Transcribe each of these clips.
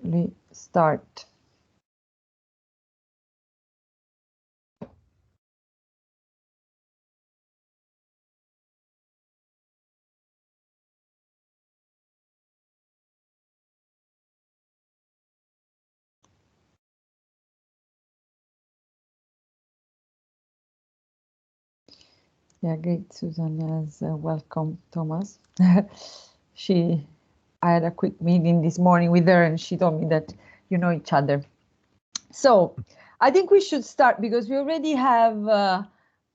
hopefully start. Yeah, great. Susan has welcome Thomas. I had a quick meeting this morning with her and she told me that you know each other. So I think we should start because we already have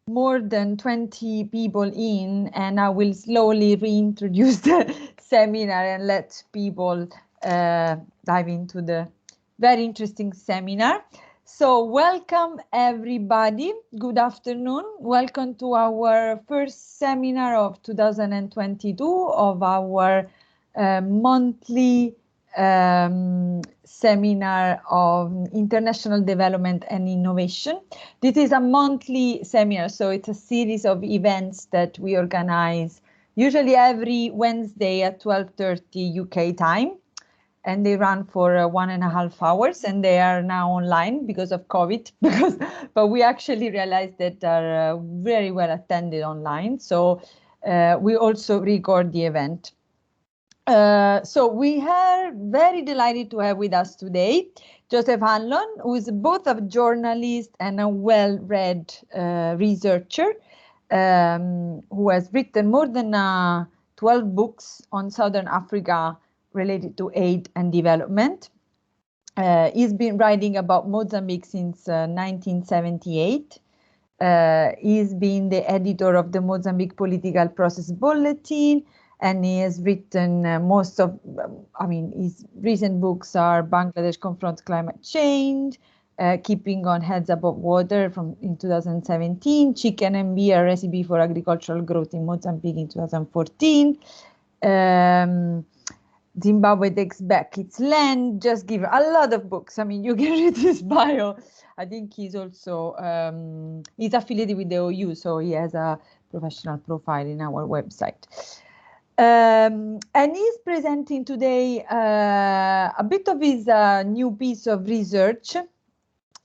more than 20 people in, and I will slowly reintroduce the seminar and let people dive into the very interesting seminar. So welcome everybody. Good afternoon. Welcome to our first seminar of 2022 of our monthly seminar of international development and innovation. This is a monthly seminar, so it's a series of events that we organize usually every Wednesday at 12:30 UK time. And they run for 1.5 hours, and they are now online because of COVID. But we actually realized that they're very well attended online. So we also record the event. So we are very delighted to have with us today Joseph Hanlon, who is both a journalist and a well-read researcher, who has written more than 12 books on Southern Africa related to aid and development. He's been writing about Mozambique since 1978. He's been the editor of the Mozambique Political Process Bulletin, and he has written his recent books are Bangladesh Confronts Climate Change, Keeping on Heads Above Water in 2017, Chicken and Beer, Recipe for Agricultural Growth in Mozambique in 2014, Zimbabwe Takes Back Its Land, just give a lot of books. I mean, you can read his bio. I think he's also, he's affiliated with the OU, so he has a professional profile in our website. And he's presenting today a bit of his new piece of research.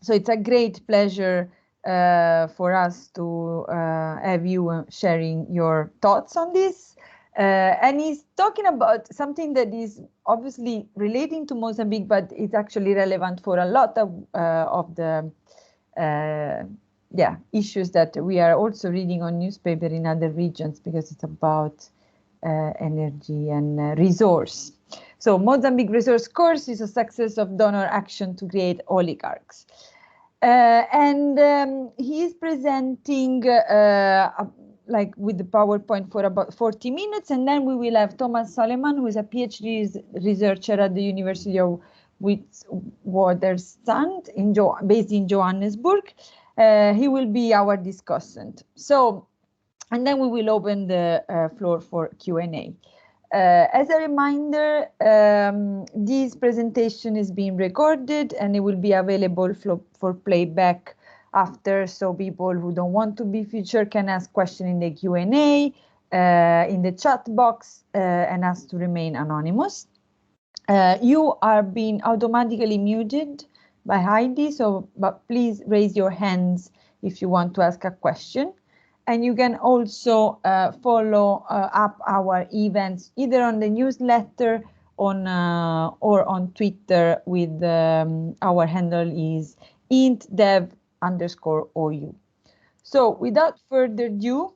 So it's a great pleasure for us to have you sharing your thoughts on this. And he's talking about something that is obviously relating to Mozambique, but it's actually relevant for a lot of the issues that we are also reading on newspaper in other regions, because it's about energy and resource. So Mozambique Resource Course is a success of donor action to create oligarchs. And he is presenting like with the PowerPoint for about 40 minutes, and then we will have Thomas Selemane, who is a PhD researcher at the University of Witwatersrand, based in Johannesburg. He will be our discussant. So, and then we will open the floor for Q&A. As a reminder, this presentation is being recorded and it will be available for playback after, so people who don't want to be featured can ask questions in the Q&A, in the chat box, and ask to remain anonymous. You are being automatically muted by Heidi, but please raise your hands if you want to ask a question. And you can also follow up our events either on the newsletter or on Twitter with our handle is intdev_OU. So without further ado,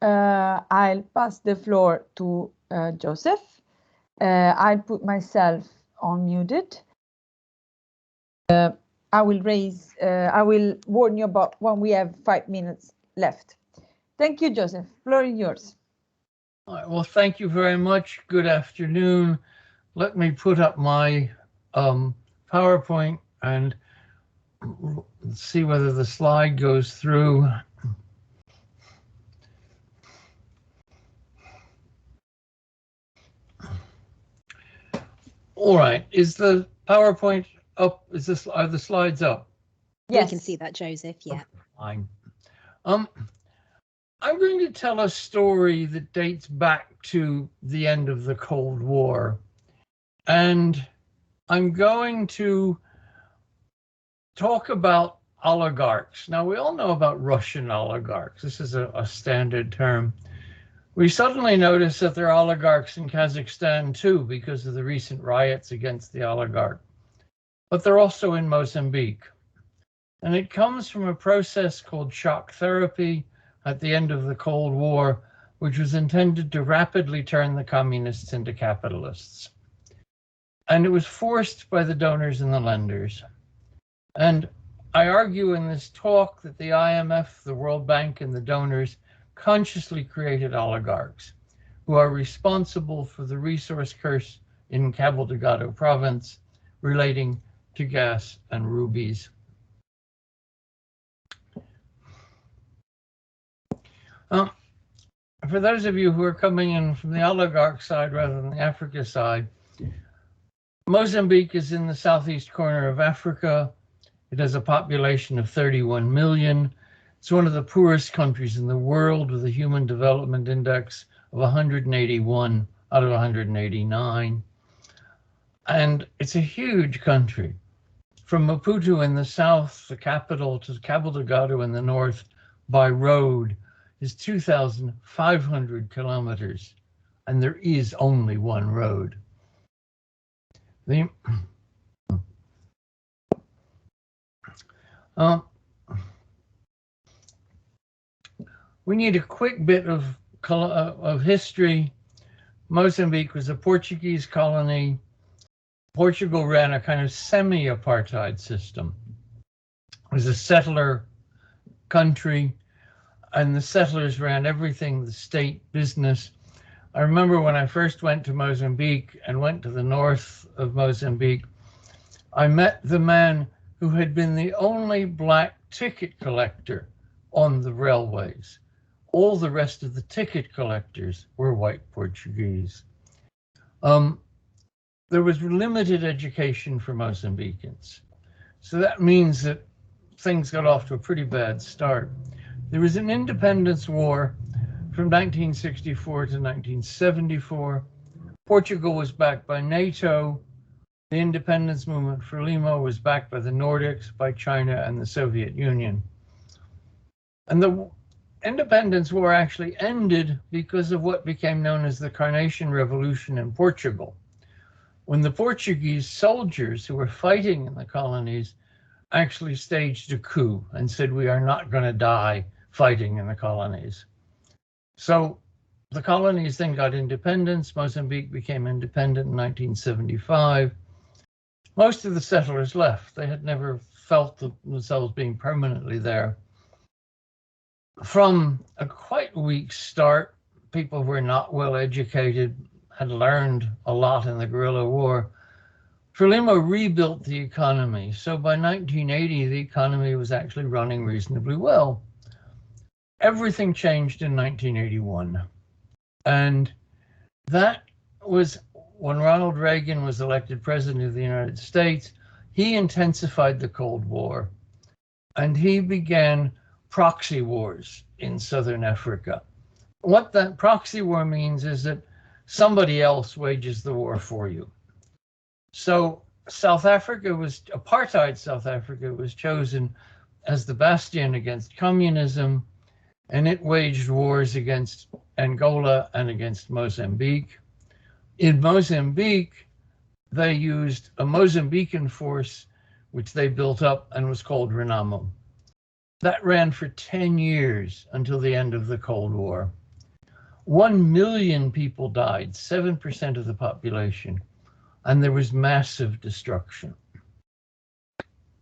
I'll pass the floor to Joseph. I'll put myself on muted. I will warn you about when we have 5 minutes left. Thank you, Joseph. Floor is yours. All right, well, thank you very much. Good afternoon. Let me put up my PowerPoint and see whether the slide goes through. All right, is the PowerPoint up? Are the slides up? Yes. We can see that, Joseph, yeah. Fine. I'm going to tell a story that dates back to the end of the Cold War. And I'm going to talk about oligarchs. Now, we all know about Russian oligarchs. This is a standard term. We suddenly notice that there are oligarchs in Kazakhstan too because of the recent riots against the oligarch. But they're also in Mozambique. And it comes from a process called shock therapy at the end of the Cold War, which was intended to rapidly turn the communists into capitalists. And it was forced by the donors and the lenders. And I argue in this talk that the IMF, the World Bank, and the donors consciously created oligarchs who are responsible for the resource curse in Cabo Delgado province relating to gas and rubies. For those of you who are coming in from the oligarch side rather than the Africa side, Mozambique is in the southeast corner of Africa. It has a population of 31 million. It's one of the poorest countries in the world with a Human Development Index of 181 out of 189. And it's a huge country. From Maputo in the south, the capital, to Cabo Delgado in the north by road is 2,500 kilometers, and there is only one road. We need a quick bit of history. Mozambique was a Portuguese colony. Portugal ran a kind of semi-apartheid system. It was a settler country, and the settlers ran everything, the state, business. I remember when I first went to Mozambique and went to the north of Mozambique, I met the man who had been the only black ticket collector on the railways. All the rest of the ticket collectors were white Portuguese. There was limited education for Mozambicans. So that means that things got off to a pretty bad start. There was an independence war from 1964 to 1974. Portugal was backed by NATO. The independence movement for Frelimo was backed by the Nordics, by China, and the Soviet Union. And the independence war actually ended because of what became known as the Carnation Revolution in Portugal, when the Portuguese soldiers who were fighting in the colonies actually staged a coup and said, we are not going to die fighting in the colonies. So the colonies then got independence. Mozambique became independent in 1975. Most of the settlers left. They had never felt themselves being permanently there. From a quite weak start, people who were not well educated, had learned a lot in the guerrilla war. Frelimo rebuilt the economy. So by 1980, the economy was actually running reasonably well. Everything changed in 1981. And that was when Ronald Reagan was elected president of the United States. He intensified the Cold War, and he began proxy wars in Southern Africa. What that proxy war means is that somebody else wages the war for you. So apartheid South Africa was chosen as the bastion against communism, and it waged wars against Angola and against Mozambique. In Mozambique, they used a Mozambican force, which they built up and was called Renamo. That ran for 10 years until the end of the Cold War. 1 million people died, 7% of the population, and there was massive destruction.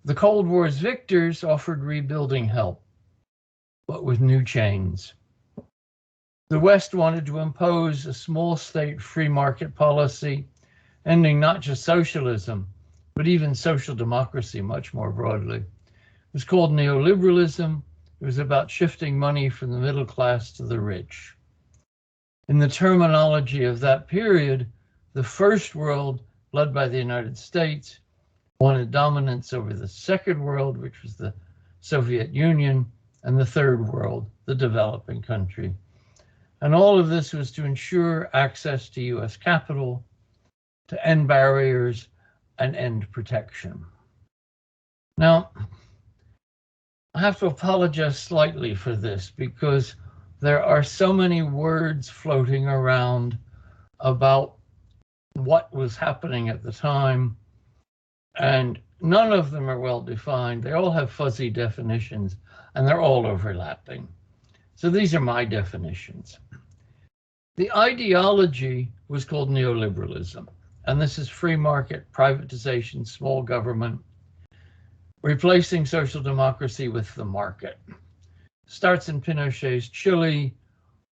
The Cold War's victors offered rebuilding help, but with new chains. The West wanted to impose a small state free market policy, ending not just socialism, but even social democracy much more broadly. It was called Neoliberalism. It was about shifting money from the middle class to the rich. In the terminology of that period, the first world, led by the United States, wanted dominance over the second world, which was the Soviet Union, and the third world, the developing country. And all of this was to ensure access to US capital, to end barriers, and end protection. Now, I have to apologize slightly for this because there are so many words floating around about what was happening at the time, and none of them are well defined. They all have fuzzy definitions, and they're all overlapping. So these are my definitions. The ideology was called neoliberalism, and this is free market, privatization, small government, replacing social democracy with the market. Starts in Pinochet's Chile,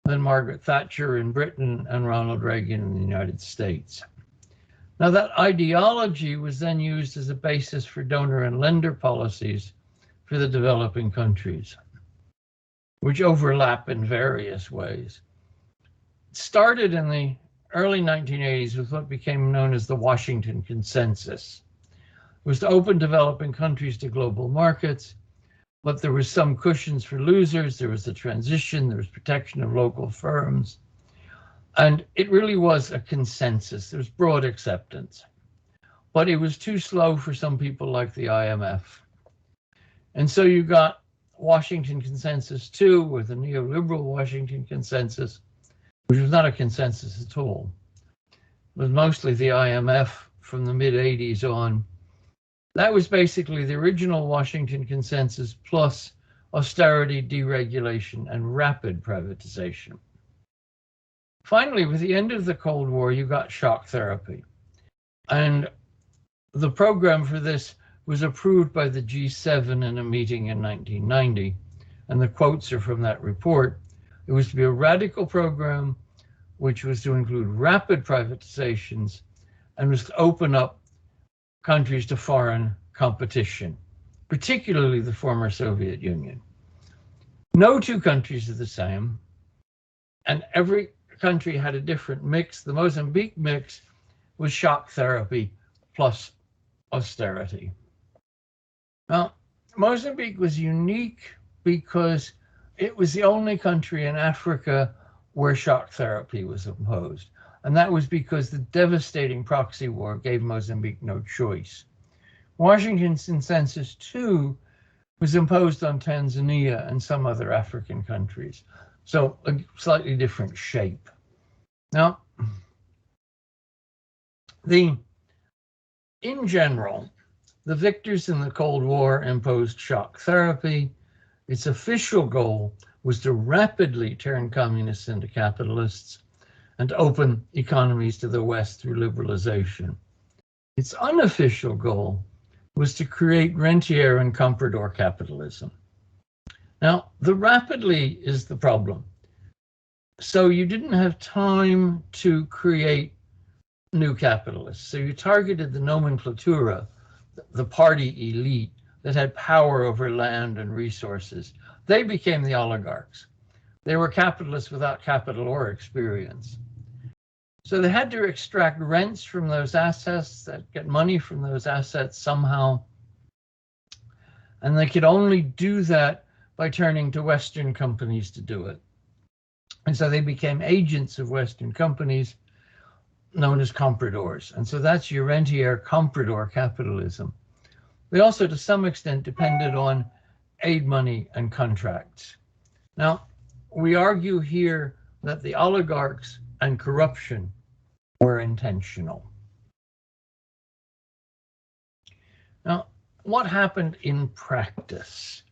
then Margaret Thatcher in Britain, and Ronald Reagan in the United States. Now, that ideology was then used as a basis for donor and lender policies for the developing countries, which overlap in various ways. It started in the early 1980s with what became known as the Washington Consensus. It was to open developing countries to global markets, but there was some cushions for losers. There was the transition, there was protection of local firms. And it really was a consensus. There was broad acceptance. But it was too slow for some people like the IMF. And so you got Washington Consensus 2, or the neoliberal Washington Consensus, which was not a consensus at all. It was mostly the IMF from the mid-80s on. That was basically the original Washington Consensus plus austerity, deregulation, and rapid privatization. Finally, with the end of the Cold War, you got shock therapy. And the program for this was approved by the G7 in a meeting in 1990. And the quotes are from that report. It was to be a radical program, which was to include rapid privatizations and was to open up countries to foreign competition, particularly the former Soviet Union. No two countries are the same, and every country had a different mix. The Mozambique mix was shock therapy plus austerity. Now, Mozambique was unique because it was the only country in Africa where shock therapy was imposed. And that was because the devastating proxy war gave Mozambique no choice. Washington's Consensus 2 was imposed on Tanzania and some other African countries. So a slightly different shape. Now, in general, the victors in the Cold War imposed shock therapy. Its official goal was to rapidly turn communists into capitalists and open economies to the West through liberalization. Its unofficial goal was to create rentier and comprador capitalism. Now, the rapidly is the problem. So you didn't have time to create new capitalists. So you targeted the nomenclatura, the party elite that had power over land and resources. They became the oligarchs. They were capitalists without capital or experience. So they had to extract rents from those assets, that get money from those assets somehow. And they could only do that by turning to Western companies to do it. And so they became agents of Western companies known as compradors. And so that's your rentier comprador capitalism. They also, to some extent, depended on aid money and contracts. Now, we argue here that the oligarchs and corruption were intentional. Now, what happened in practice?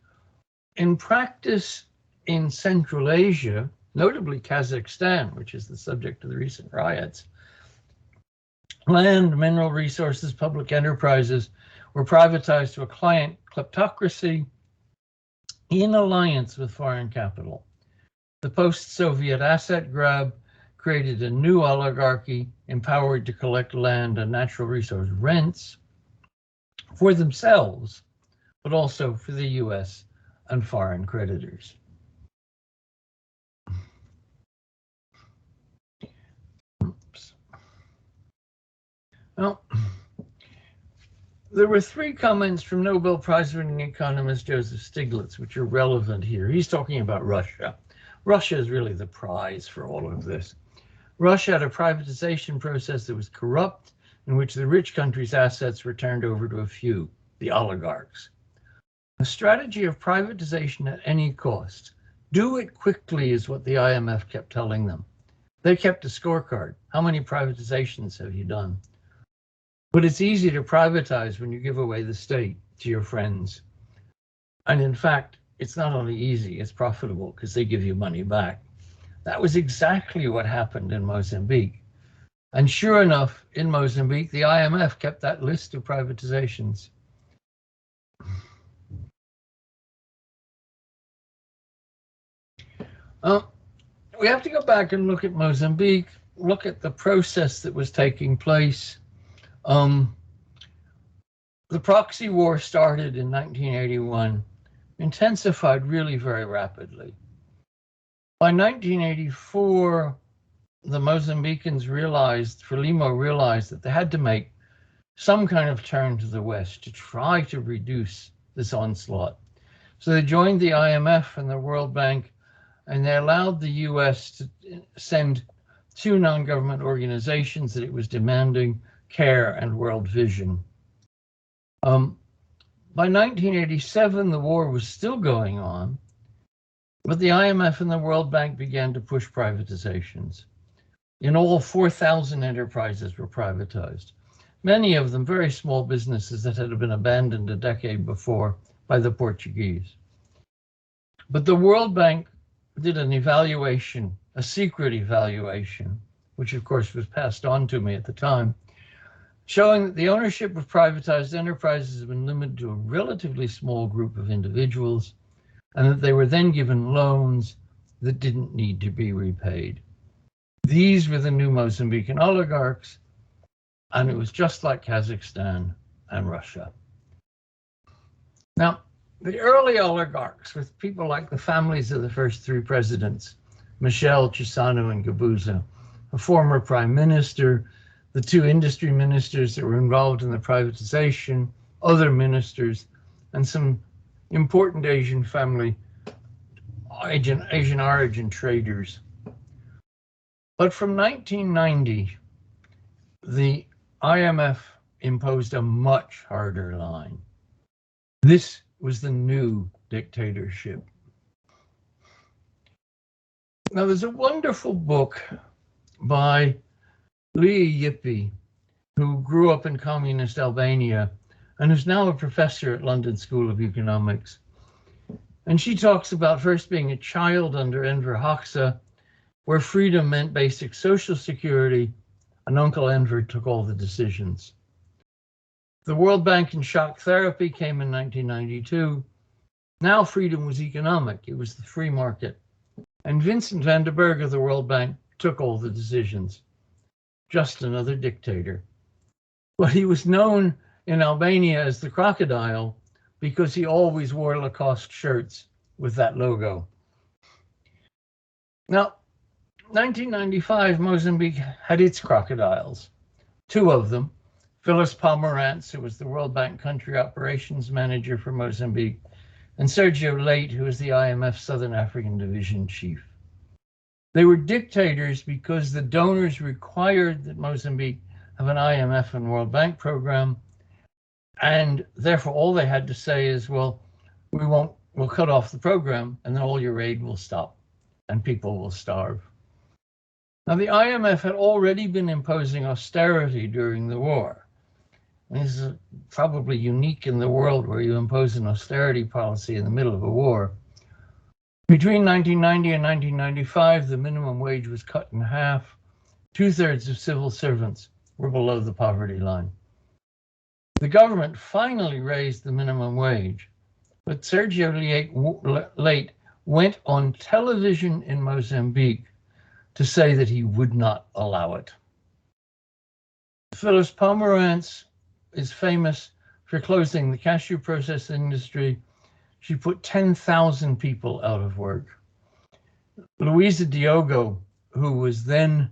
In practice, in Central Asia, notably Kazakhstan, which is the subject of the recent riots, land, mineral resources, public enterprises were privatized to a client kleptocracy in alliance with foreign capital. The post-Soviet asset grab created a new oligarchy empowered to collect land and natural resource rents for themselves, but also for the US and foreign creditors. Oops. Well, there were three comments from Nobel Prize-winning economist Joseph Stiglitz, which are relevant here. He's talking about Russia. Russia is really the prize for all of this. Russia had a privatization process that was corrupt, in which the rich country's assets were turned over to a few, the oligarchs. A strategy of privatization at any cost. Do it quickly is what the IMF kept telling them. They kept a scorecard. How many privatizations have you done? But it's easy to privatize when you give away the state to your friends. And in fact, it's not only easy, it's profitable because they give you money back. That was exactly what happened in Mozambique. And sure enough, in Mozambique, the IMF kept that list of privatizations. We have to go back and look at Mozambique, look at the process that was taking place. The proxy war started in 1981, intensified really very rapidly. By 1984, the Mozambicans realized, Frelimo realized that they had to make some kind of turn to the West to try to reduce this onslaught. So they joined the IMF and the World Bank, and they allowed the US to send two non-government organizations that it was demanding, CARE and World Vision. By 1987, the war was still going on, but the IMF and the World Bank began to push privatizations. In all, 4,000 enterprises were privatized, many of them very small businesses that had been abandoned a decade before by the Portuguese. But the World Bank did an evaluation, a secret evaluation, which of course was passed on to me at the time, showing that the ownership of privatized enterprises has been limited to a relatively small group of individuals, and that they were then given loans that didn't need to be repaid. These were the new Mozambican oligarchs, and it was just like Kazakhstan and Russia. Now, the early oligarchs, with people like the families of the first three presidents, Michel, Chissano, and Guebuza, a former prime minister, the two industry ministers that were involved in the privatization, other ministers, and some important Asian origin traders. But from 1990, the IMF imposed a much harder line. This was the new dictatorship. Now, there's a wonderful book by Leah Yippie, who grew up in communist Albania and who's now a professor at London School of Economics. And she talks about first being a child under Enver Hoxha, where freedom meant basic social security, and Uncle Enver took all the decisions. The World Bank and shock therapy came in 1992. Now freedom was economic, it was the free market. And Vincent van der Berg of the World Bank took all the decisions. Just another dictator. But he was known in Albania as the crocodile because he always wore Lacoste shirts with that logo. Now, 1995, Mozambique had its crocodiles, two of them. Phyllis Pomerantz, who was the World Bank Country Operations Manager for Mozambique, and Sergio Leite, who was the IMF Southern African Division Chief. They were dictators because the donors required that Mozambique have an IMF and World Bank program, and therefore all they had to say is, well, we'll cut off the program, and then all your aid will stop, and people will starve. Now, the IMF had already been imposing austerity during the war. This is probably unique in the world where you impose an austerity policy in the middle of a war. Between 1990 and 1995, the minimum wage was cut in half. 2/3 of civil servants were below the poverty line. The government finally raised the minimum wage, but Sergio Leite went on television in Mozambique to say that he would not allow it. Phyllis Pomerantz is famous for closing the cashew processing industry. She put 10,000 people out of work. Luisa Diogo, who was then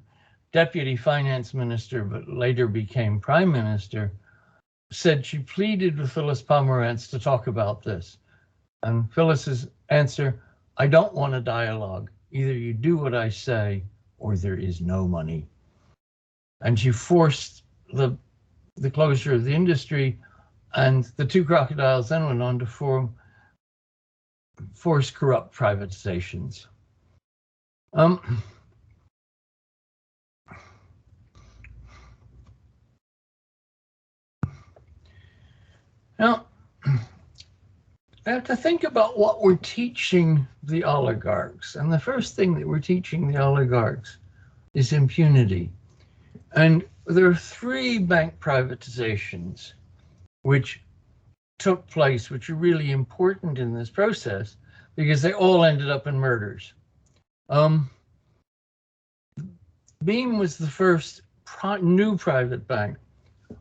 deputy finance minister, but later became prime minister, said she pleaded with Phyllis Pomerantz to talk about this. And Phyllis's answer, I don't want a dialogue. Either you do what I say or there is no money. And she forced the the closure of the industry, and the two crocodiles then went on to force corrupt privatizations. Now, I have to think about what we're teaching the oligarchs. And the first thing that we're teaching the oligarchs is impunity. And there are 3 bank privatizations which took place, which are really important in this process because they all ended up in murders. Beam was the first new private bank,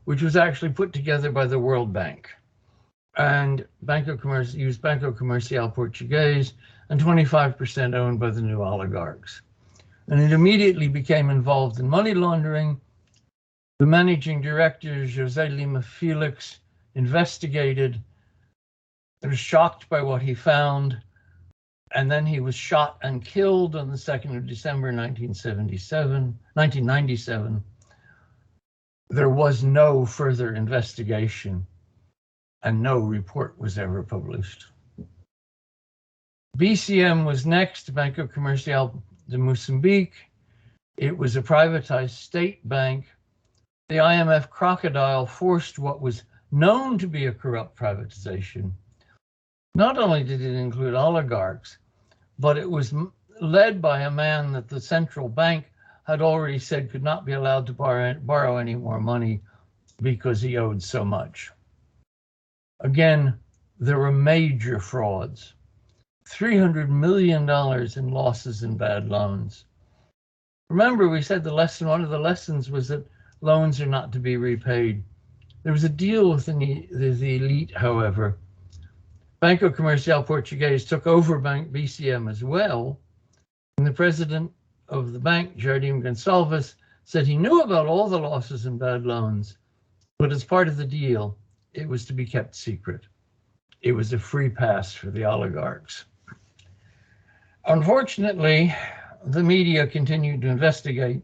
which was actually put together by the World Bank. And used Banco Comercial Português, and 25% owned by the new oligarchs. And it immediately became involved in money laundering. The managing director, José Lima Felix, investigated, was shocked by what he found, and then he was shot and killed on the 2nd of December, 1997. There was no further investigation, and no report was ever published. BCM was next, Banco Comercial de Mozambique. It was a privatized state bank. The IMF crocodile forced what was known to be a corrupt privatization. Not only did it include oligarchs, but it was led by a man that the central bank had already said could not be allowed to borrow any more money because he owed so much. Again, there were major frauds. $300 million in losses in bad loans. Remember, we said one of the lessons was that loans are not to be repaid. There was a deal with the elite, however. Banco Comercial Português took over BCM as well, and the president of the bank, Jardim Gonçalves, said he knew about all the losses in bad loans, but as part of the deal, it was to be kept secret. It was a free pass for the oligarchs. Unfortunately, the media continued to investigate.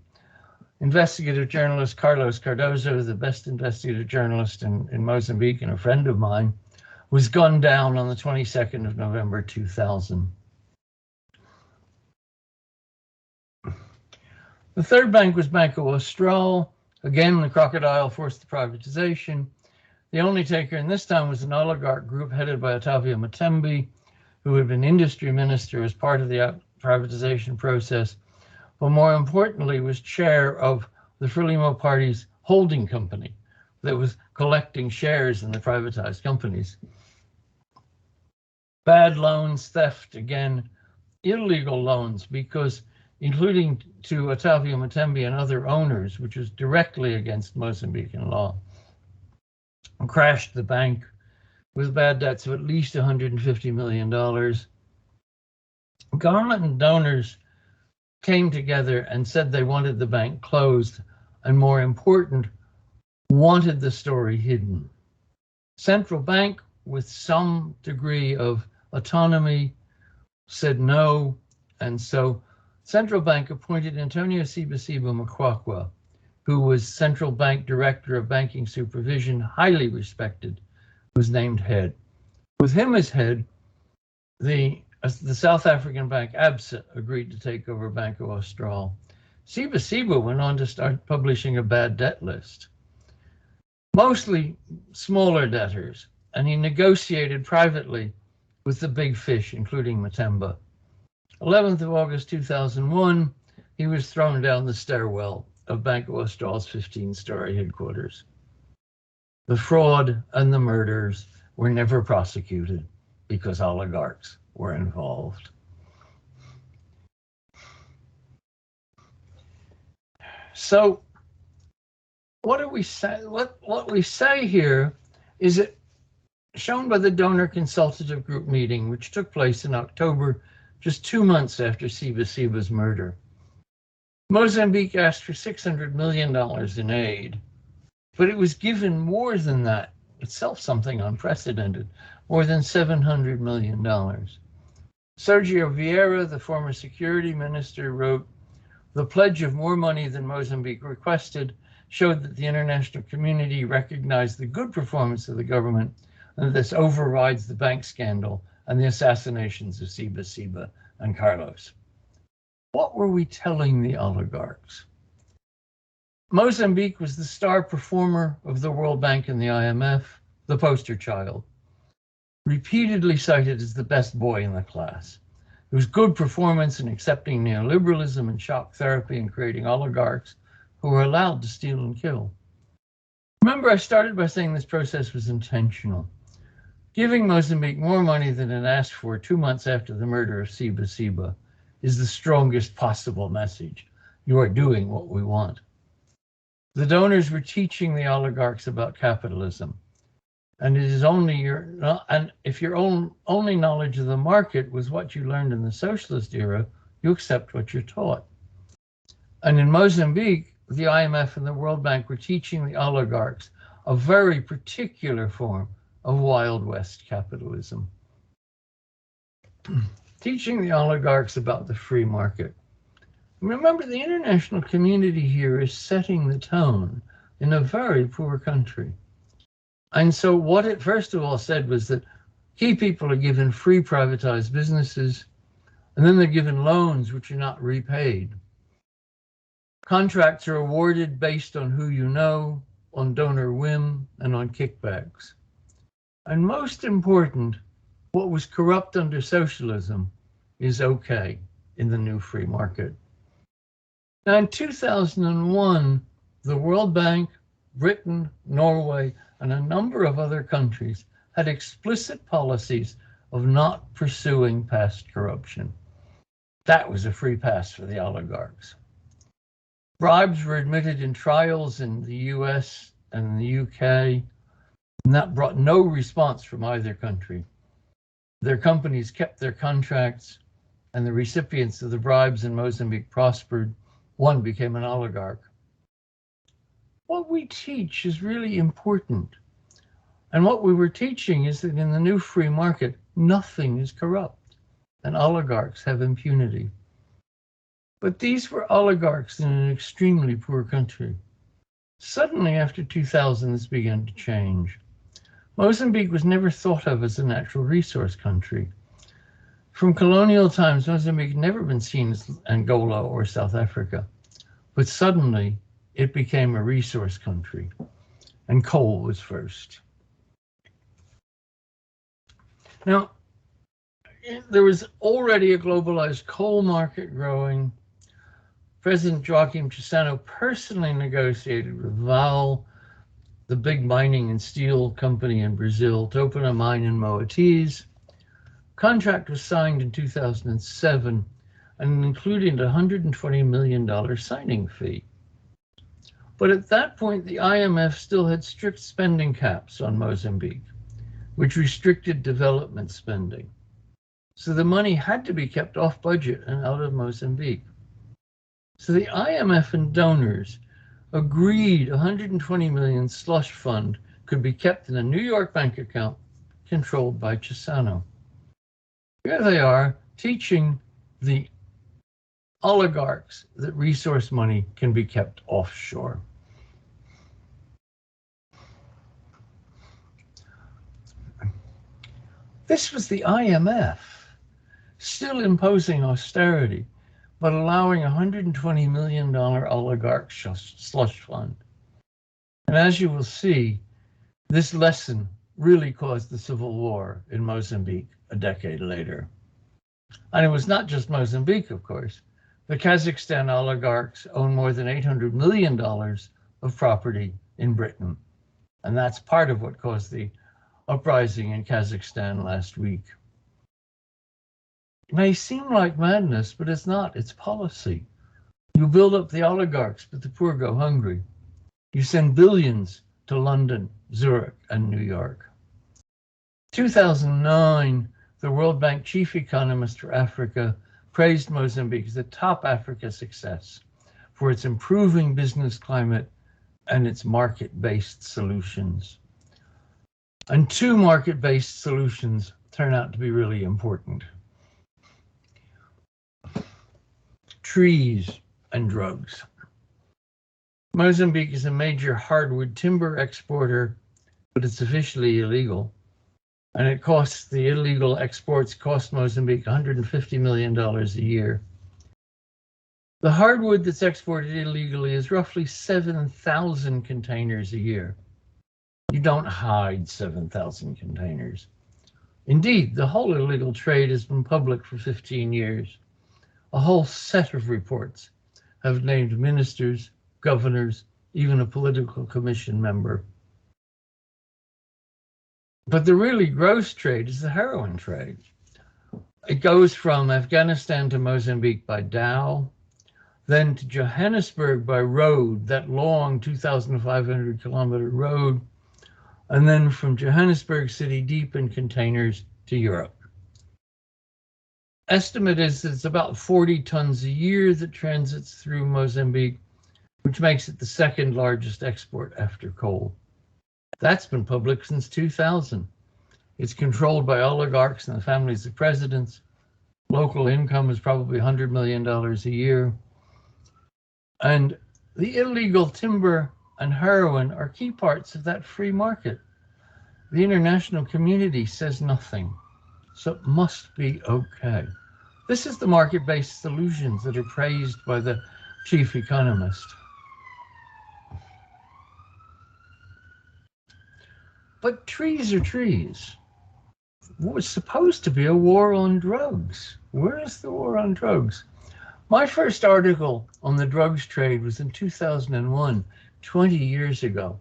Investigative journalist Carlos Cardozo, the best investigative journalist in Mozambique and a friend of mine, was gunned down on the 22nd of November, 2000. The third bank was Banco Austral. Again, the crocodile forced the privatization. The only taker in this time was an oligarch group headed by Otávio Mutembe, who had been industry minister as part of the privatization process, but more importantly was chair of the Frelimo party's holding company that was collecting shares in the privatized companies. Bad loans, theft, again, illegal loans, because including to Otávio Mutembe and other owners, which was directly against Mozambican law, crashed the bank with bad debts of at least $150 million. Government and donors came together and said they wanted the bank closed, and more important, wanted the story hidden. Central bank, with some degree of autonomy, said no, and so Central Bank appointed Antonio Sibasiba Makwakwa, who was Central Bank Director of Banking Supervision, highly respected, was named head. With him as head, the South African bank ABSA agreed to take over Banco Austral. Sibasiba went on to start publishing a bad debt list, mostly smaller debtors, and he negotiated privately with the big fish, including Mutembe. 11th of August 2001, he was thrown down the stairwell of Banco Austral's 15-story headquarters. The fraud and the murders were never prosecuted because oligarchs were involved. So what do we say? What we say here is it shown by the donor consultative group meeting, which took place in October, just 2 months after Sibasiba's murder. Mozambique asked for $600 million in aid, but it was given more than that, itself something unprecedented, more than $700 million. Sergio Vieira, the former security minister, wrote, The pledge of more money than Mozambique requested showed that the international community recognized the good performance of the government, and this overrides the bank scandal and the assassinations of Siba and Carlos. What were we telling the oligarchs? Mozambique was the star performer of the World Bank and the IMF, the poster child, repeatedly cited as the best boy in the class. It was good performance in accepting neoliberalism and shock therapy and creating oligarchs who were allowed to steal and kill. Remember, I started by saying this process was intentional. Giving Mozambique more money than it asked for 2 months after the murder of Siba is the strongest possible message. You are doing what we want. The donors were teaching the oligarchs about capitalism. And it is only if your only knowledge of the market was what you learned in the socialist era, you accept what you're taught. And in Mozambique, the IMF and the World Bank were teaching the oligarchs a very particular form of Wild West capitalism. Teaching the oligarchs about the free market. Remember, the international community here is setting the tone in a very poor country. And so what it first of all said was that key people are given free privatized businesses, and then they're given loans which are not repaid. Contracts are awarded based on who you know, on donor whim, and on kickbacks. And most important, what was corrupt under socialism is okay in the new free market. Now, in 2001, the World Bank, Britain, Norway, and a number of other countries had explicit policies of not pursuing past corruption. That was a free pass for the oligarchs. Bribes were admitted in trials in the US and the UK, and that brought no response from either country. Their companies kept their contracts, and the recipients of the bribes in Mozambique prospered. One became an oligarch. What we teach is really important. And what we were teaching is that in the new free market, nothing is corrupt, and oligarchs have impunity. But these were oligarchs in an extremely poor country. Suddenly, after 2000, this began to change. Mozambique was never thought of as a natural resource country. From colonial times, Mozambique had never been seen as Angola or South Africa. But suddenly, it became a resource country, and coal was first. Now, there was already a globalized coal market growing. President Joaquim Chissano personally negotiated with Vale, the big mining and steel company in Brazil, to open a mine in Moatize. Contract was signed in 2007 and included a $120 million signing fee. But at that point, the IMF still had strict spending caps on Mozambique, which restricted development spending. So the money had to be kept off budget and out of Mozambique. So the IMF and donors agreed 120 million slush fund could be kept in a New York bank account controlled by Chissano. Here they are teaching the oligarchs that resource money can be kept offshore. This was the IMF, still imposing austerity, but allowing $120 million oligarch slush fund. And as you will see, this lesson really caused the civil war in Mozambique a decade later. And it was not just Mozambique, of course. The Kazakhstan oligarchs own more than $800 million of property in Britain. And that's part of what caused the uprising in Kazakhstan last week. It may seem like madness, but it's not. It's policy. You build up the oligarchs, but the poor go hungry. You send billions to London, Zurich, and New York. 2009, the World Bank chief economist for Africa praised Mozambique as a top Africa success for its improving business climate and its market-based solutions. And two market-based solutions turn out to be really important. Trees. and drugs. Mozambique is a major hardwood timber exporter, but it's officially illegal. And it costs, the illegal exports cost Mozambique $150 million a year. The hardwood that's exported illegally is roughly 7,000 containers a year. You don't hide 7,000 containers. Indeed, the whole illegal trade has been public for 15 years. A whole set of reports have named ministers, governors, even a political commission member. But the really gross trade is the heroin trade. It goes from Afghanistan to Mozambique by dhow, then to Johannesburg by road, that long 2,500 kilometer road, and then from Johannesburg city deep in containers to Europe. Estimate is that it's about 40 tons a year that transits through Mozambique, which makes it the second largest export after coal. That's been public since 2000. It's controlled by oligarchs and the families of presidents. Local income is probably $100 million a year. And the illegal timber and heroin are key parts of that free market. The international community says nothing, so it must be okay. This is the market-based solutions that are praised by the chief economist. But trees are trees. What was supposed to be a war on drugs? Where is the war on drugs? My first article on the drugs trade was in 2001, 20 years ago.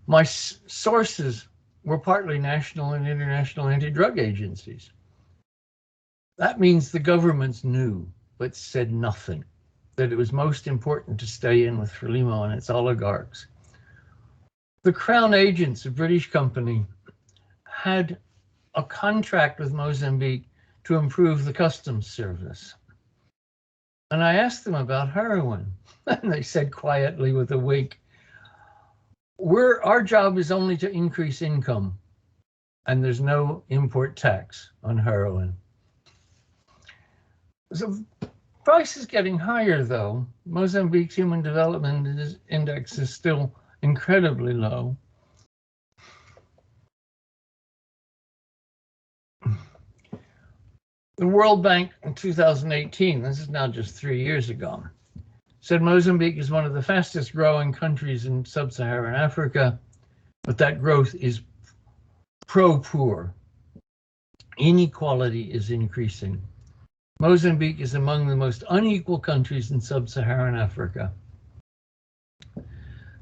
My sources were partly national and international anti-drug agencies. That means the governments knew, but said nothing, that it was most important to stay in with Frelimo and its oligarchs. The Crown agents, a British company, had a contract with Mozambique to improve the customs service. And I asked them about heroin, and they said quietly with a wink, our job is only to increase income, and there's no import tax on heroin. So price is getting higher, though. Mozambique's Human Development Index is still incredibly low. The World Bank in 2018, this is now just 3 years ago, said Mozambique is one of the fastest growing countries in sub-Saharan Africa, but that growth is pro-poor. Inequality is increasing. Mozambique is among the most unequal countries in sub-Saharan Africa.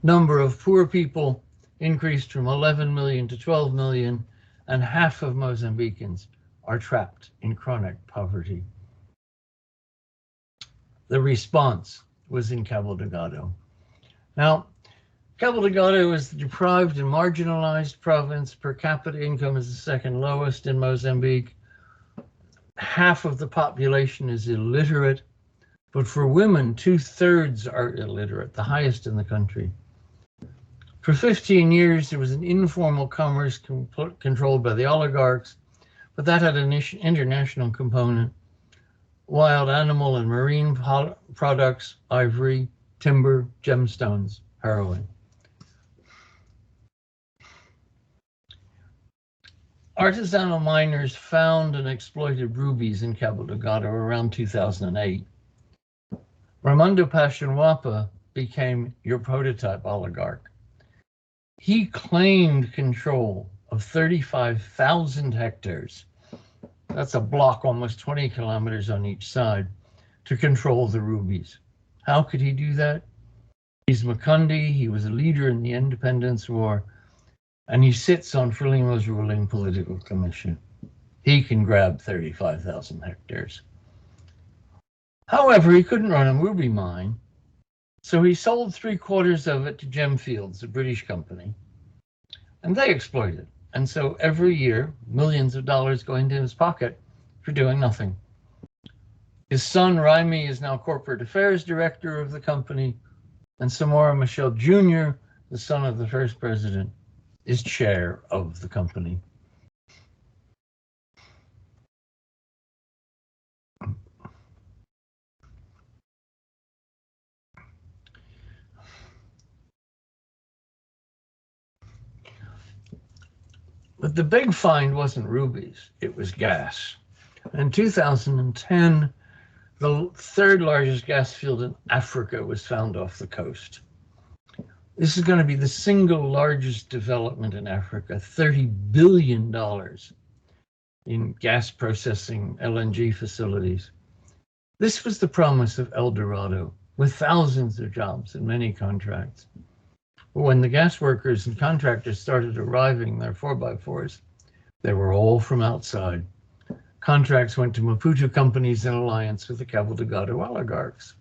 Number of poor people increased from 11 million to 12 million, and half of Mozambicans are trapped in chronic poverty. The response was in Cabo Delgado. Now, Cabo Delgado is the deprived and marginalized province. Per capita income is the second lowest in Mozambique. Half of the population is illiterate, but for women, 2/3 are illiterate, the highest in the country. For 15 years, there was an informal commerce controlled by the oligarchs, but that had an international component. Wild animal and marine products, ivory, timber, gemstones, heroin. Artisanal miners found and exploited rubies in Cabo Delgado around 2008. Ramundo Pashanwapa became your prototype oligarch. He claimed control of 35,000 hectares. That's a block almost 20 kilometers on each side to control the rubies. How could he do that? He's Makundi, he was a leader in the independence war, and he sits on Frelimo's ruling political commission. He can grab 35,000 hectares. However, he couldn't run a ruby mine, so he sold 3/4 of it to Gemfields, a British company, and they exploited. And so every year, millions of dollars go into his pocket for doing nothing. His son, Raimi, is now corporate affairs director of the company, and Samora Machel Jr., the son of the first president, is chair of the company. But the big find wasn't rubies, it was gas. In 2010, the third largest gas field in Africa was found off the coast. This is going to be the single largest development in Africa, $30 billion in gas processing LNG facilities. This was the promise of El Dorado, with thousands of jobs and many contracts. But when the gas workers and contractors started arriving their 4x4s, they were all from outside. Contracts went to Maputo companies in alliance with the Cabo Delgado oligarchs.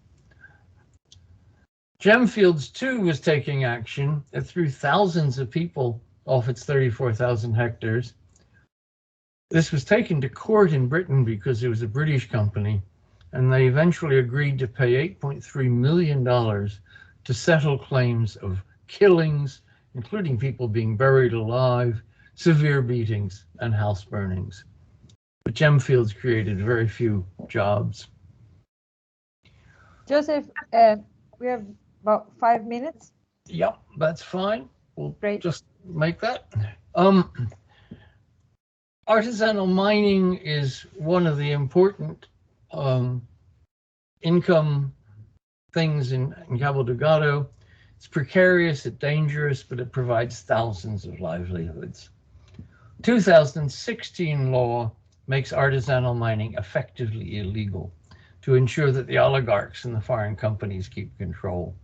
Gemfields too was taking action. It threw thousands of people off its 34,000 hectares. This was taken to court in Britain because it was a British company, and they eventually agreed to pay $8.3 million to settle claims of killings, including people being buried alive, severe beatings, and house burnings. But Gemfields created very few jobs. Joseph, we have about 5 minutes. Yep, that's fine. We'll just make that. Artisanal mining is one of the important income things in Cabo Delgado. It's precarious, it's dangerous, but it provides thousands of livelihoods. 2016 law makes artisanal mining effectively illegal to ensure that the oligarchs and the foreign companies keep control.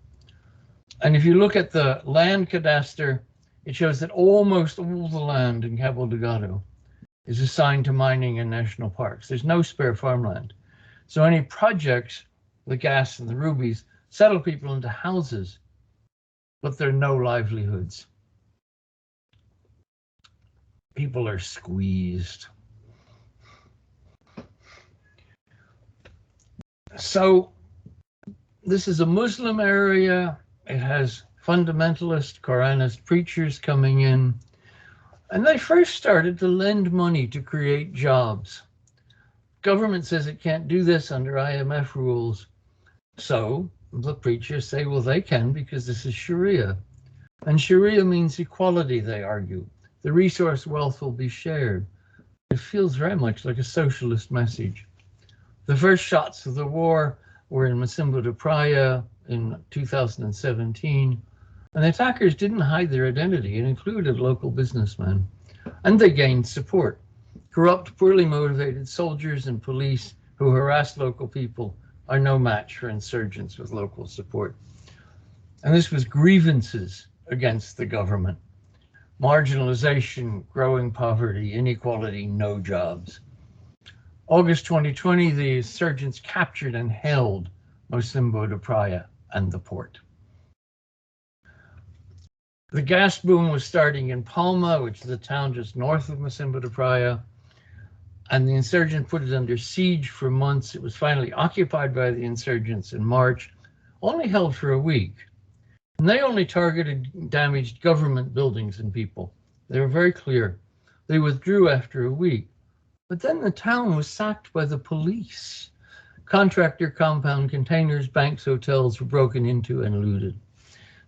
And if you look at the land cadastre, it shows that almost all the land in Cabo Delgado is assigned to mining and national parks. There's no spare farmland. So any projects, the gas and the rubies, settle people into houses, but there are no livelihoods. People are squeezed. So this is a Muslim area. It has fundamentalist Quranist preachers coming in. And they first started to lend money to create jobs. Government says it can't do this under IMF rules. So the preachers say, well, they can because this is Sharia. And Sharia means equality, they argue. The resource wealth will be shared. It feels very much like a socialist message. The first shots of the war were in Mocimboa de Praia in 2017. And the attackers didn't hide their identity. It included local businessmen. And they gained support. Corrupt, poorly motivated soldiers and police who harassed local people are no match for insurgents with local support. And this was grievances against the government. Marginalization, growing poverty, inequality, no jobs. August 2020, the insurgents captured and held Mocimboa de Praia and the port. The gas boom was starting in Palma, which is a town just north of Mocimboa de Praia, and the insurgents put it under siege for months. It was finally occupied by the insurgents in March, only held for a week. And they only targeted damaged government buildings and people. They were very clear. They withdrew after a week. But then the town was sacked by the police. Contractor compound containers, banks, hotels were broken into and looted.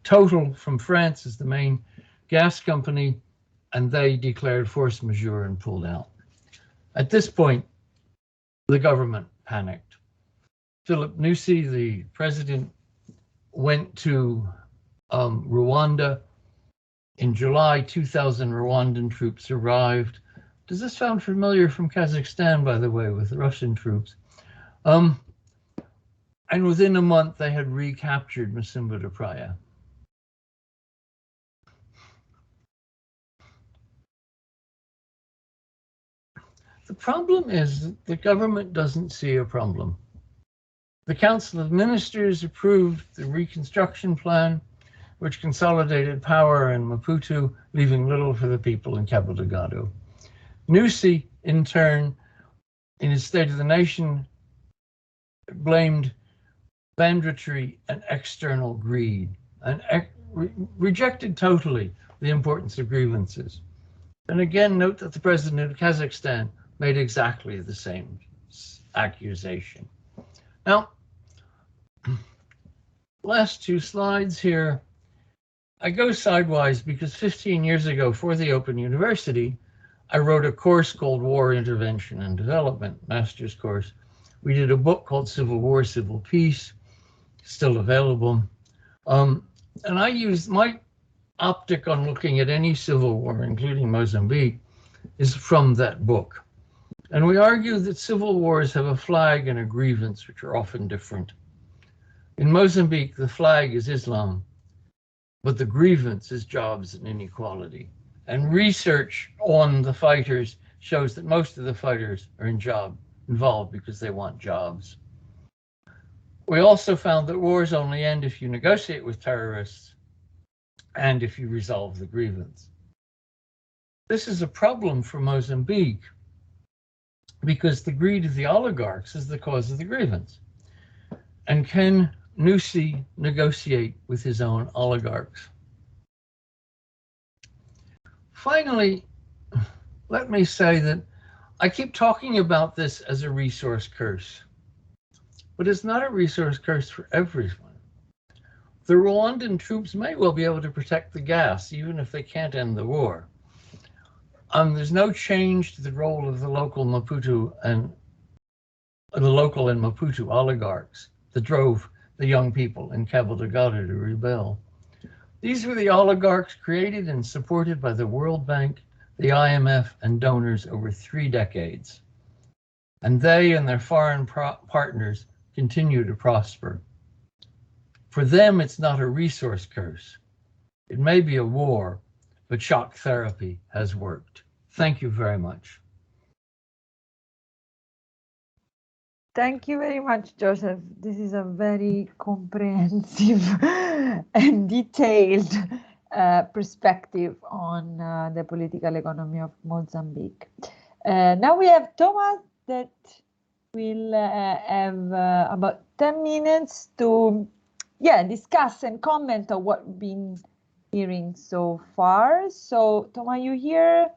Total from France is the main gas company, and they declared force majeure and pulled out. At this point, the government panicked. Philip Nyusi, the president, went to Rwanda. In July, 2,000 Rwandan troops arrived. Does this sound familiar from Kazakhstan, by the way, with the Russian troops? And within a month, they had recaptured Mocimboa de Praia. The problem is that the government doesn't see a problem. The Council of Ministers approved the reconstruction plan, which consolidated power in Maputo, leaving little for the people in Cabo Delgado. Nyusi, in turn, in his State of the Nation, blamed banditry and external greed, and rejected totally the importance of grievances. And again, note that the president of Kazakhstan made exactly the same accusation. Now, last two slides here. I go sidewise because 15 years ago, for the Open University, I wrote a course called War Intervention and Development, master's course. We did a book called Civil War, Civil Peace, still available. And I used my optic on looking at any civil war, including Mozambique, is from that book. And we argue that civil wars have a flag and a grievance, which are often different. In Mozambique, the flag is Islam, but the grievance is jobs and inequality. And research on the fighters shows that most of the fighters are involved because they want jobs. We also found that wars only end if you negotiate with terrorists and if you resolve the grievance. This is a problem for Mozambique because the greed of the oligarchs is the cause of the grievance. And can Nyusi negotiate with his own oligarchs? Finally, let me say that I keep talking about this as a resource curse, but it's not a resource curse for everyone. The Rwandan troops may well be able to protect the gas, even if they can't end the war. There's no change to the role of the local and Maputo oligarchs that drove the young people in Cabo Delgado to rebel. These were the oligarchs created and supported by the World Bank, the IMF, and donors over 3 decades. And they and their foreign partners continue to prosper. For them, it's not a resource curse. It may be a war, but shock therapy has worked. Thank you very much. Thank you very much, Joseph. This is a very comprehensive and detailed perspective on the political economy of Mozambique. Now we have Thomas that will have about 10 minutes to discuss and comment on what we've been hearing so far. So, Thomas, you here?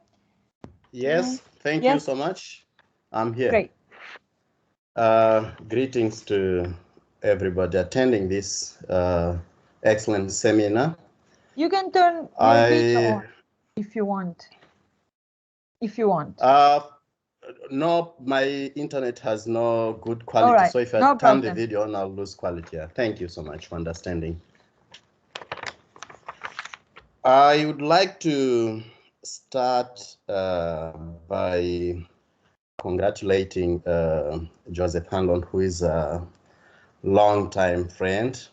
Yes, thank you so much. I'm here. Great. Greetings to everybody attending this excellent seminar. You can turn your video on if you want. No, my internet has no good quality, right. so if I turn the video on, I'll lose quality. Thank you so much for understanding. I would like to start by congratulating Joseph Hanlon, who is a longtime friend,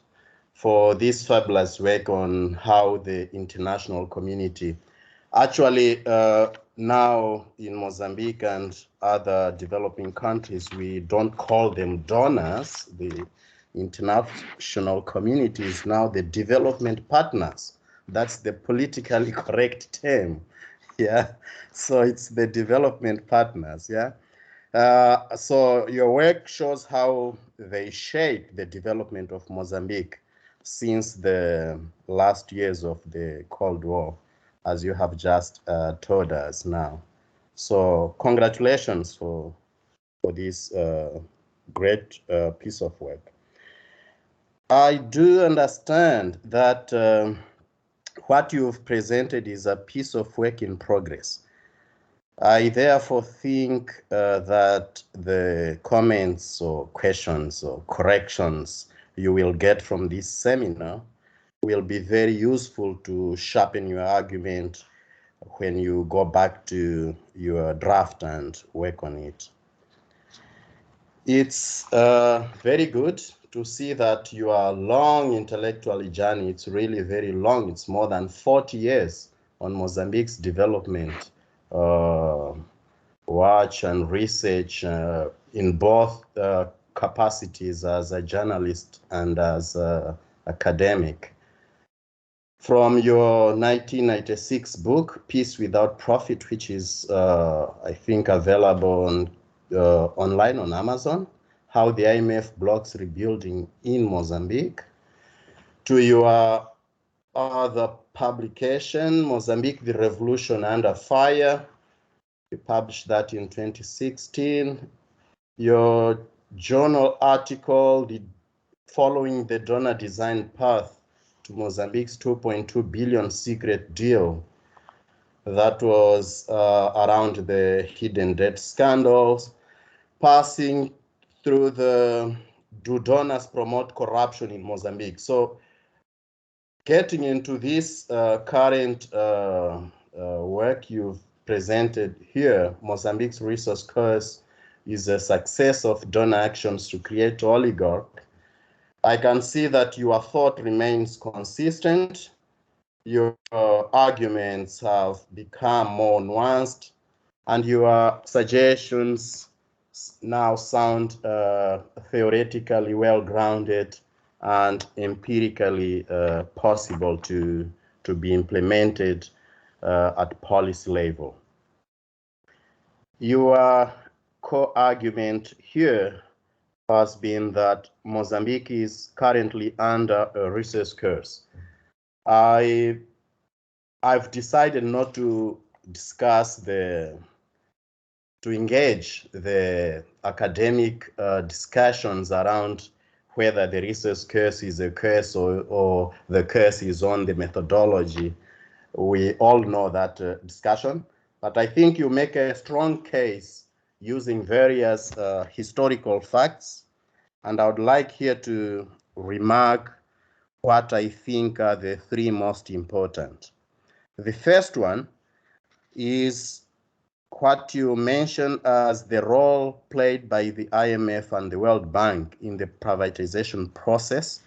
for this fabulous work on how the international community actually now in Mozambique and other developing countries, we don't call them donors. The international community is now the development partners. That's the politically correct term. Yeah, so it's the development partners. Yeah. So your work shows how they shape the development of Mozambique since the last years of the Cold War, as you have just told us now. So congratulations for this great piece of work. I do understand that what you've presented is a piece of work in progress. I therefore think that the comments or questions or corrections you will get from this seminar will be very useful to sharpen your argument when you go back to your draft and work on it. It's very good to see that your long intellectual journey, it's really very long. It's more than 40 years on Mozambique's development, watch and research in both capacities as a journalist and as an academic. From your 1996 book, Peace Without Profit, which is, I think, available on, online on Amazon, How the IMF Blocks Rebuilding in Mozambique, to your other publication, Mozambique, the Revolution Under Fire. You published that in 2016. Your journal article, Following the Donor Design Path to Mozambique's 2.2 billion secret deal, that was around the hidden debt scandals, passing through the do donors promote corruption in Mozambique. So getting into this current work you've presented here, Mozambique's resource curse is a success of donor actions to create oligarchy. I can see that your thought remains consistent. Your arguments have become more nuanced, and your suggestions now sound theoretically well-grounded and empirically possible to be implemented at policy level. Your core argument here has been that Mozambique is currently under a resource curse. I've decided not to discuss to engage the academic discussions around whether the resource curse is a curse or the curse is on the methodology. We all know that discussion, but I think you make a strong case using various historical facts, and I would like here to remark what I think are the three most important. The first one is what you mentioned as the role played by the IMF and the World Bank in the privatization process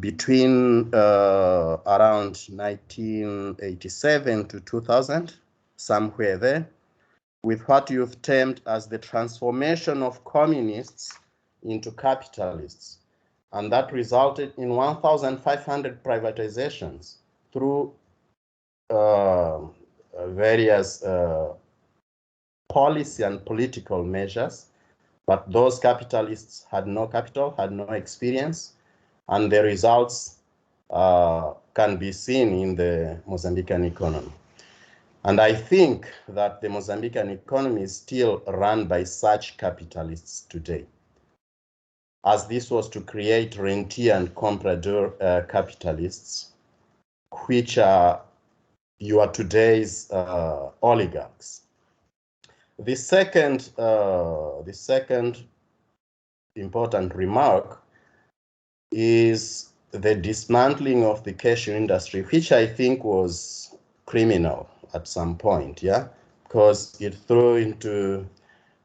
between around 1987 to 2000, somewhere there, with what you've termed as the transformation of communists into capitalists. And that resulted in 1,500 privatizations through various policy and political measures, but those capitalists had no capital, had no experience, and the results can be seen in the Mozambican economy. And I think that the Mozambican economy is still run by such capitalists today, as this was to create rentier and comprador capitalists, which are your today's oligarchs. The second important remark is the dismantling of the cashew industry, which I think was criminal at some point, yeah, because it threw into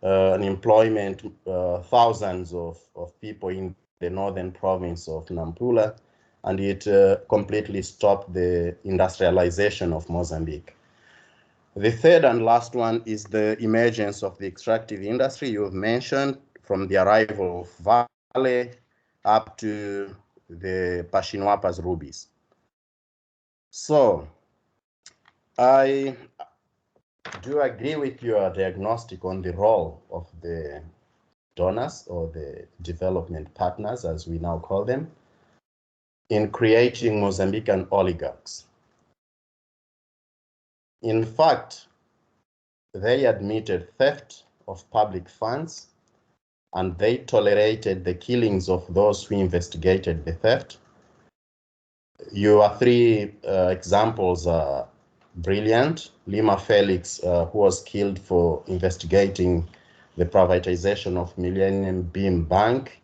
employment thousands of people in the northern province of Nampula, and it completely stopped the industrialization of Mozambique. The third and last one is the emergence of the extractive industry you've mentioned, from the arrival of Vale up to the Pashinwapa's rubies. So I do agree with your diagnostic on the role of the donors, or the development partners, as we now call them, in creating Mozambican oligarchs. In fact, they admitted theft of public funds, and they tolerated the killings of those who investigated the theft. Your three examples are brilliant. Lima Felix, who was killed for investigating the privatization of Millennium Beam Bank.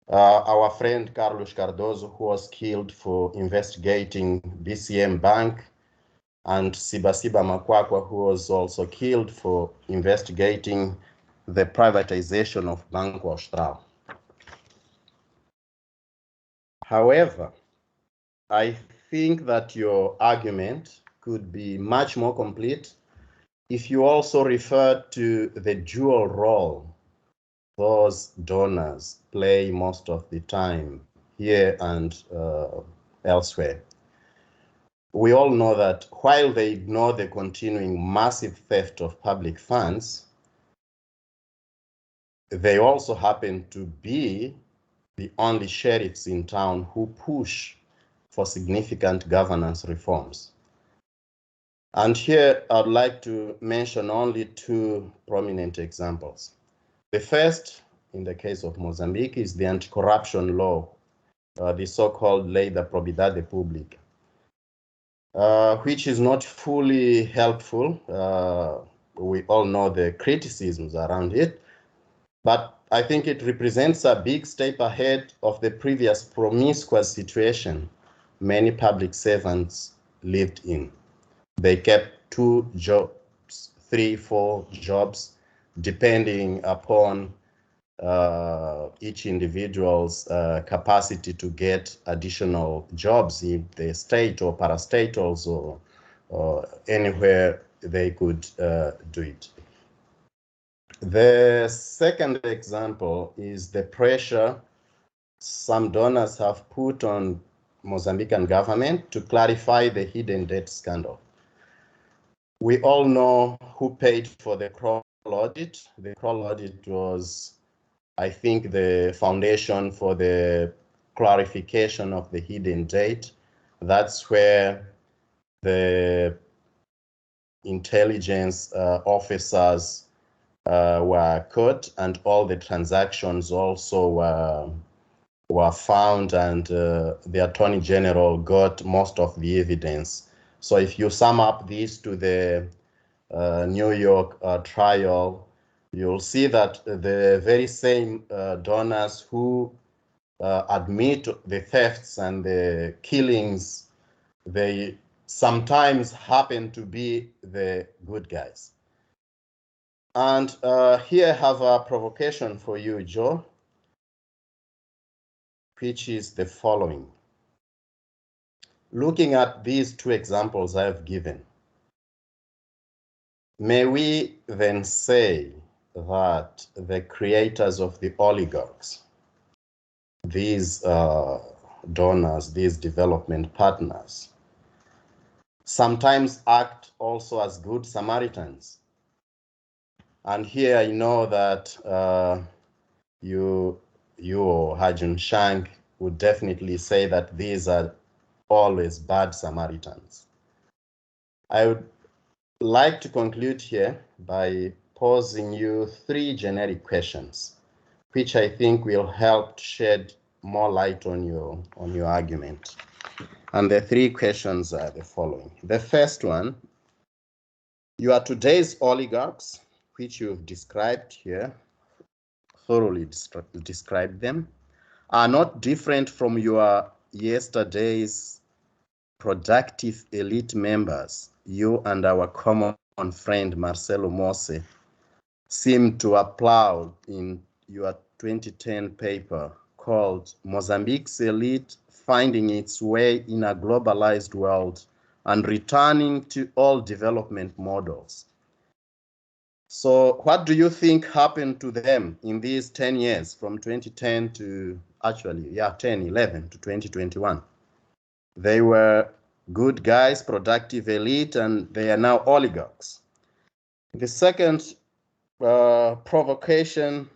Our friend Carlos Cardozo, who was killed for investigating BCM Bank. And Sibasiba Makwakwa, who was also killed for investigating the privatization of Banco Austral. However, I think that your argument could be much more complete if you also refer to the dual role those donors play most of the time here and elsewhere. We all know that while they ignore the continuing massive theft of public funds, they also happen to be the only sheriffs in town who push for significant governance reforms. And here I'd like to mention only two prominent examples. The first, in the case of Mozambique, is the anti-corruption law, the so-called Lei da Probidade Pública. which is not fully helpful. We all know the criticisms around it, but I think it represents a big step ahead of the previous promiscuous situation many public servants lived in. They kept 2 jobs, 3, 4 jobs, depending upon each individual's capacity to get additional jobs in the state or parastatals or anywhere they could do it. The second example is the pressure some donors have put on Mozambican government to clarify the hidden debt scandal. We all know who paid for the Kroll audit. The Kroll audit was, I think, the foundation for the clarification of the hidden debt. That's where the intelligence officers were caught, and all the transactions also were found, and the Attorney General got most of the evidence. So if you sum up this to the New York trial, you'll see that the very same donors who admit the thefts and the killings, they sometimes happen to be the good guys. And here I have a provocation for you, Joe, which is the following. Looking at these 2 examples I have given, may we then say that the creators of the oligarchs, these donors, these development partners, sometimes act also as good Samaritans? And here I know that you or Hajun Shank would definitely say that these are always bad Samaritans. I would like to conclude here by posing you 3 generic questions, which I think will help shed more light on your argument. And the 3 questions are the following. The first one, you are today's oligarchs, which you've described here, thoroughly described them, are not different from your yesterday's productive elite members. You and our common friend Marcelo Mose seem to applaud in your 2010 paper called Mozambique's Elite Finding Its Way in a Globalized World and Returning to All Development Models. So what do you think happened to them in these 10 years from 2010 to 11 to 2021? They were good guys, productive elite, and they are now oligarchs. The second provocation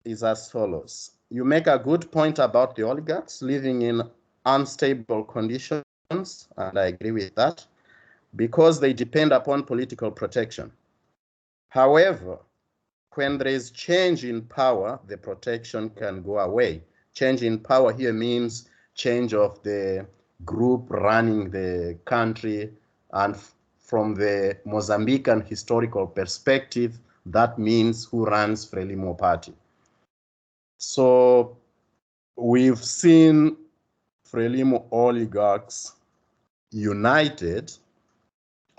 is as follows. You make a good point about the oligarchs living in unstable conditions, and I agree with that, because they depend upon political protection. However, when there is change in power, the protection can go away. Change in power here means change of the group running the country, and from the Mozambican historical perspective, that means who runs Frelimo party. So we've seen Frelimo oligarchs united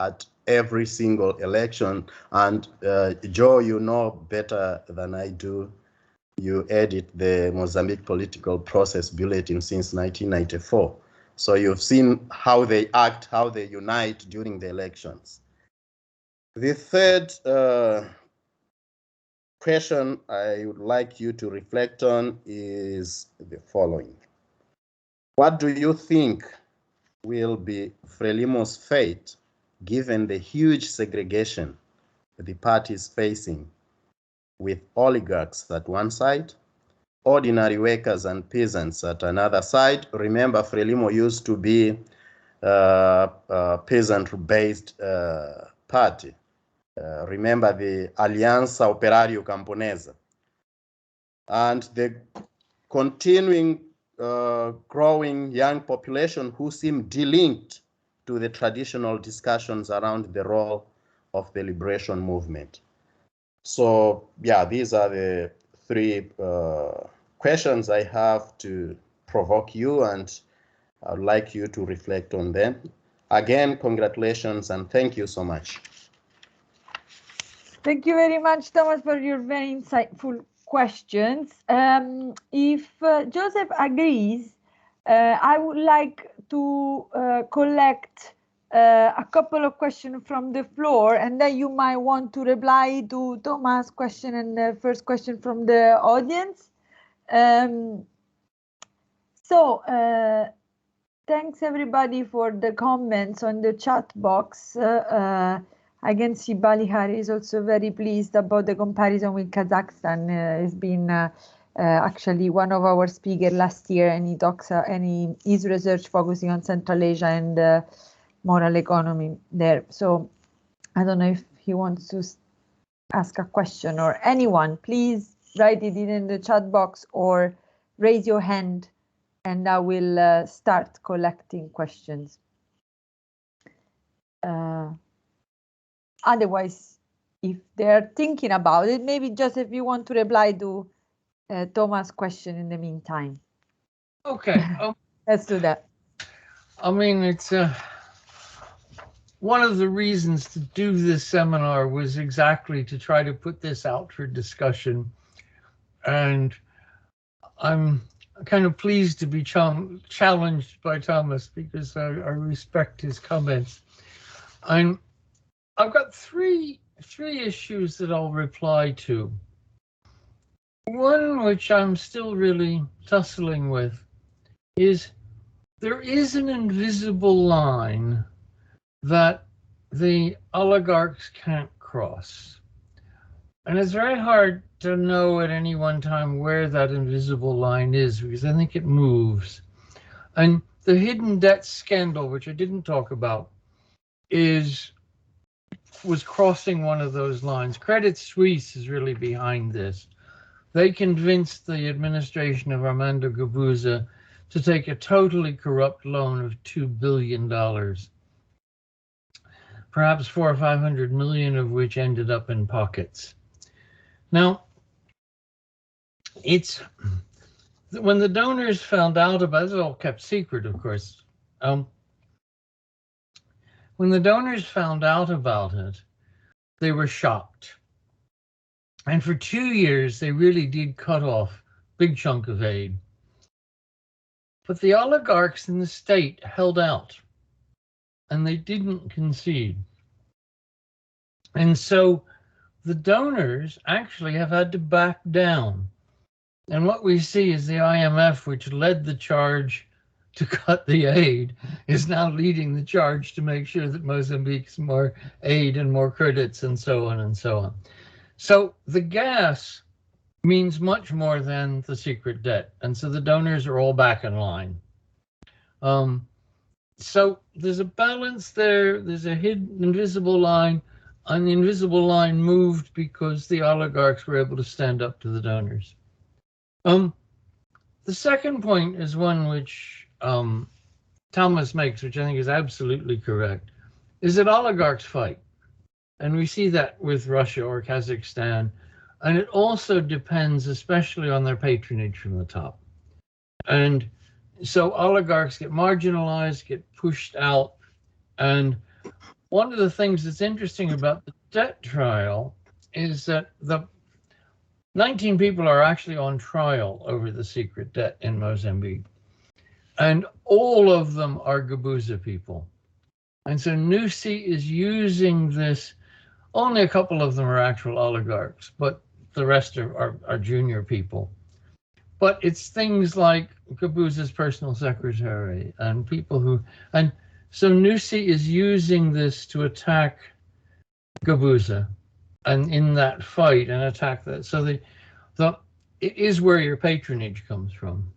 at every single election, and Joe, you know better than I do, you edit the Mozambique Political Process Bulletin since 1994. So you've seen how they act, how they unite during the elections. The third question I would like you to reflect on is the following. What do you think will be Frelimo's fate given the huge segregation the party is facing, with oligarchs at one side, ordinary workers and peasants at another side? Remember, Frelimo used to be a peasant-based party. Remember the Alianza Operario Camponesa. And the continuing growing young population who seem delinked to the traditional discussions around the role of the liberation movement. So yeah, these are the three questions I have to provoke you, and I'd like you to reflect on them. Again, congratulations and thank you so much. Thank you very much, Thomas, for your very insightful questions. If Joseph agrees, I would like to collect a couple of questions from the floor, and then you might want to reply to Thomas' question and the first question from the audience. Thanks everybody for the comments on the chat box. I can see Balihar is also very pleased about the comparison with Kazakhstan. He's been actually one of our speakers last year, and he talks and his research focusing on Central Asia and moral economy there. So I don't know if he wants to ask a question, or anyone, please write it in the chat box or raise your hand, and I will start collecting questions. Otherwise, if they're thinking about it, maybe Joseph, you want to reply to Thomas' question in the meantime. Okay. Let's do that. I mean, it's one of the reasons to do this seminar was exactly to try to put this out for discussion. And I'm kind of pleased to be challenged by Thomas, because I respect his comments. I've got three issues that I'll reply to. One, which I'm still really tussling with, is there is an invisible line that the oligarchs can't cross. And it's very hard to know at any one time where that invisible line is, because I think it moves. And the hidden debt scandal, which I didn't talk about, was crossing one of those lines. Credit Suisse is really behind this. They convinced the administration of Armando Guebuza to take a totally corrupt loan of $2 billion, perhaps 400 or 500 million of which ended up in pockets. Now, it's when the donors found out about it, it's all kept secret, of course. When the donors found out about it, they were shocked. And for 2 years, they really did cut off a big chunk of aid. But the oligarchs in the state held out, and they didn't concede. And so the donors actually have had to back down. And what we see is the IMF, which led the charge to cut the aid, is now leading the charge to make sure that Mozambique's more aid and more credits and so on and so on. So the gas means much more than the secret debt. And so the donors are all back in line. So there's a balance there. There's a hidden invisible line, and the invisible line moved because the oligarchs were able to stand up to the donors. The second point is one which Thomas makes, which I think is absolutely correct, is that oligarchs fight. And we see that with Russia or Kazakhstan. And it also depends especially on their patronage from the top. And so oligarchs get marginalized, get pushed out. And one of the things that's interesting about the debt trial is that the 19 people are actually on trial over the secret debt in Mozambique. And all of them are Guebuza people. And so Nusi is using this. Only a couple of them are actual oligarchs, but the rest are junior people. But it's things like Guebuza's personal secretary and people who, and so Nusi is using this to attack Guebuza, and in that fight and attack that. So it is where your patronage comes from.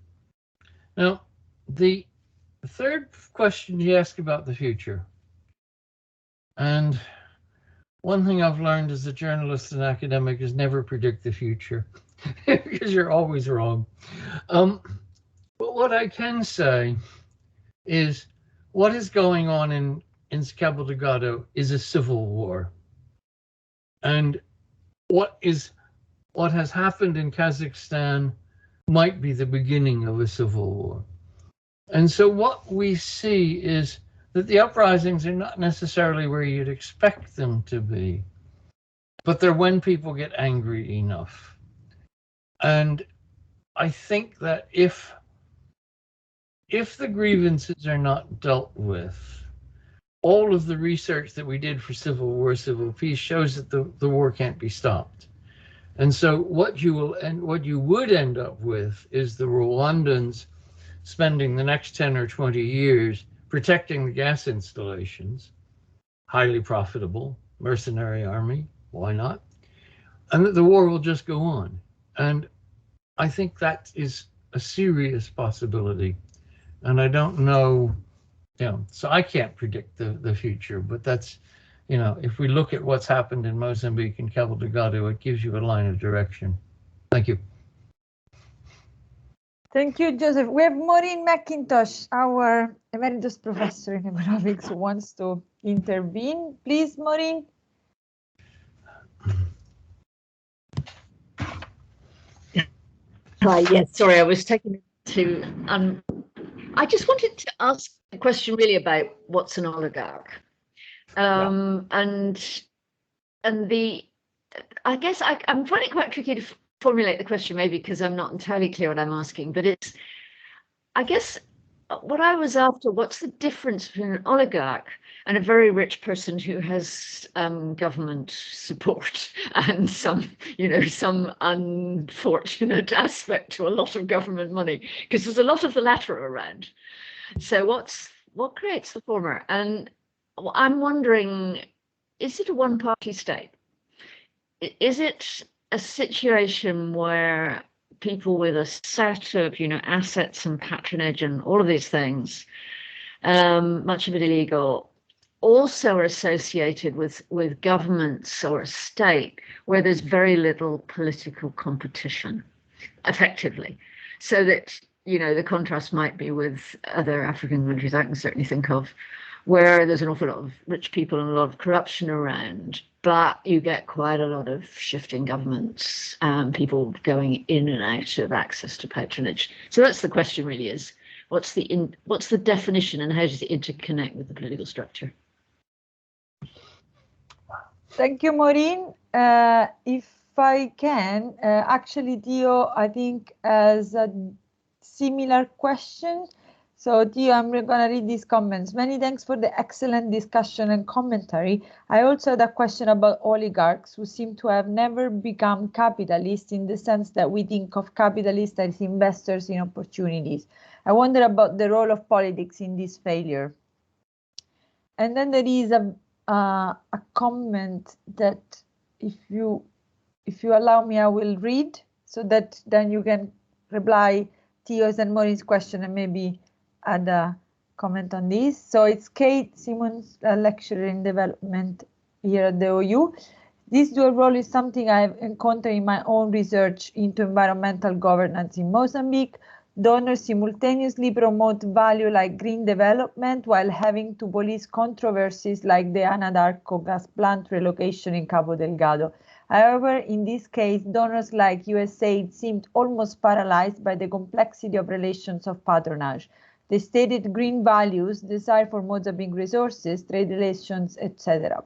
Now, the third question you ask about the future. And one thing I've learned as a journalist and academic is never predict the future because you're always wrong. But what I can say is what is going on in Cabo Delgado is a civil war. And what has happened in Kazakhstan might be the beginning of a civil war. And so what we see is that the uprisings are not necessarily where you'd expect them to be, but they're when people get angry enough. And I think that if the grievances are not dealt with, all of the research that we did for civil war, civil peace shows that the war can't be stopped. And so what you would end up with is the Rwandans spending the next 10 or 20 years protecting the gas installations, highly profitable, mercenary army, why not? And that the war will just go on. And I think that is a serious possibility. And I don't know, so I can't predict the future, but that's, if we look at what's happened in Mozambique and Cabo Delgado, it gives you a line of direction. Thank you. Thank you, Joseph. We have Maureen McIntosh, our emeritus professor in economics, who wants to intervene. Please, Maureen. Hi, yes, sorry, I was taking it to, I just wanted to ask a question really about what's an oligarch. And I guess I'm finding it quite tricky to formulate the question, maybe because I'm not entirely clear what I'm asking, but it's, I guess what I was after, what's the difference between an oligarch and a very rich person who has government support and some unfortunate aspect to a lot of government money, because there's a lot of the latter around. So what creates the former? And I'm wondering, is it a one-party state? Is it a situation where people with a set of, assets and patronage and all of these things, much of it illegal, also are associated with governments or a state where there's very little political competition, effectively, so that, the contrast might be with other African countries I can certainly think of, where there's an awful lot of rich people and a lot of corruption around, but you get quite a lot of shifting governments, people going in and out of access to patronage. So that's the question really, is what's the definition and how does it interconnect with the political structure? Thank you, Maureen. If I can, actually, Dio, I think, has a similar question. So, Dio, I'm going to read these comments. Many thanks for the excellent discussion and commentary. I also had a question about oligarchs who seem to have never become capitalists, in the sense that we think of capitalists as investors in opportunities. I wonder about the role of politics in this failure. And then there is a comment that, if you allow me, I will read, so that then you can reply Theo's and Maureen's question and maybe add a comment on this. So it's Kate Simmons, a lecturer in development here at the OU. This dual role is something I've encountered in my own research into environmental governance in Mozambique. Donors simultaneously promote value like green development while having to police controversies like the Anadarko gas plant relocation in Cabo Delgado. However, in this case, donors like USAID seemed almost paralyzed by the complexity of relations of patronage. They stated green values, desire for Mozambique resources, trade relations, etc.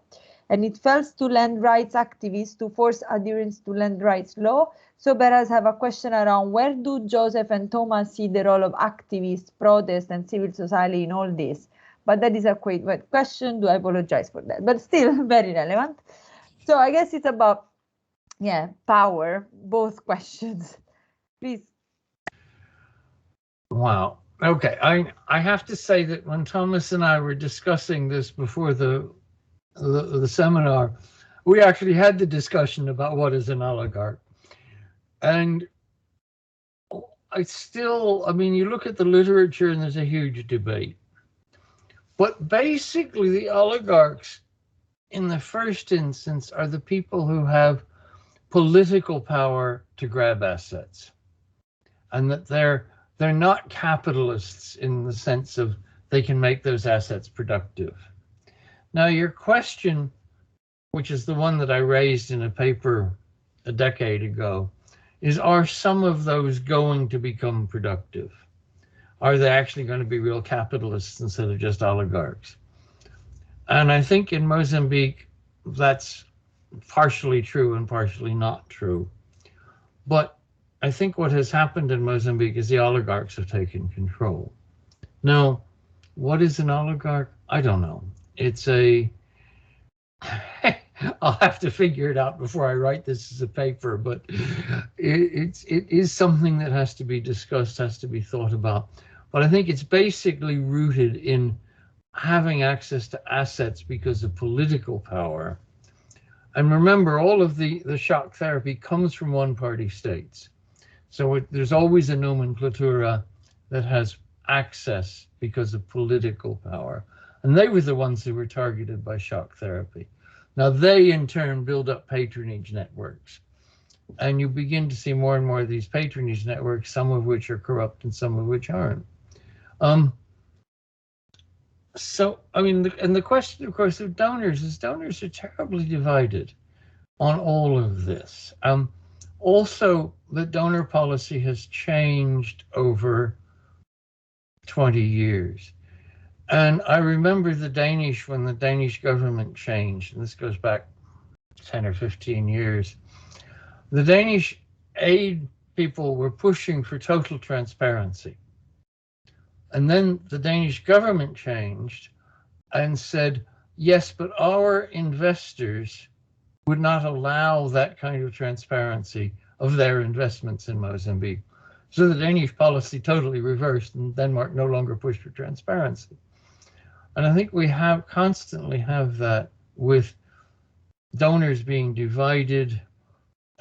And it falls to land rights activists to force adherence to land rights law. So perhaps have a question around, where do Joseph and Thomas see the role of activists, protests, and civil society in all this? But that is a quite wet question. Do I apologize for that? But still very relevant. So I guess it's about, power, both questions. Please. Wow. Okay. I have to say that when Thomas and I were discussing this before the seminar, we actually had the discussion about what is an oligarch. And you look at the literature and there's a huge debate. But basically the oligarchs in the first instance are the people who have political power to grab assets. And that they're not capitalists in the sense of they can make those assets productive. Now, your question, which is the one that I raised in a paper a decade ago, is, are some of those going to become productive? Are they actually going to be real capitalists instead of just oligarchs? And I think in Mozambique, that's partially true and partially not true. But I think what has happened in Mozambique is the oligarchs have taken control. Now, what is an oligarch? I don't know. It's a, I'll have to figure it out before I write this as a paper, but it is something that has to be discussed, has to be thought about. But I think it's basically rooted in having access to assets because of political power. And remember, all of the shock therapy comes from one-party states. So there's always a nomenclatura that has access because of political power. And they were the ones who were targeted by shock therapy. Now they in turn build up patronage networks. And you begin to see more and more of these patronage networks, some of which are corrupt and some of which aren't. So, I mean, and the question, of course, of donors is donors are terribly divided on all of this. Also, the donor policy has changed over 20 years. And I remember the Danish, when the Danish government changed, and this goes back 10 or 15 years, the Danish aid people were pushing for total transparency. And then the Danish government changed and said, yes, but our investors would not allow that kind of transparency of their investments in Mozambique. So the Danish policy totally reversed, and Denmark no longer pushed for transparency. And I think we constantly have that with donors being divided.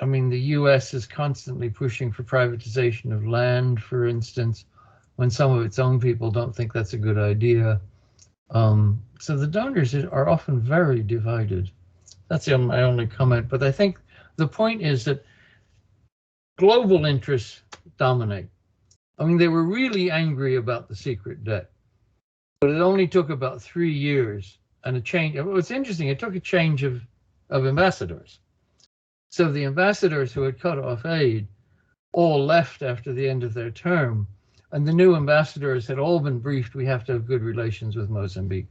I mean, the US is constantly pushing for privatization of land, for instance, when some of its own people don't think that's a good idea. So the donors are often very divided. That's my only comment. But I think the point is that global interests dominate. I mean, they were really angry about the secret debt, but it only took about 3 years and a change. What's interesting, it took a change of ambassadors. So the ambassadors who had cut off aid all left after the end of their term. And the new ambassadors had all been briefed, we have to have good relations with Mozambique.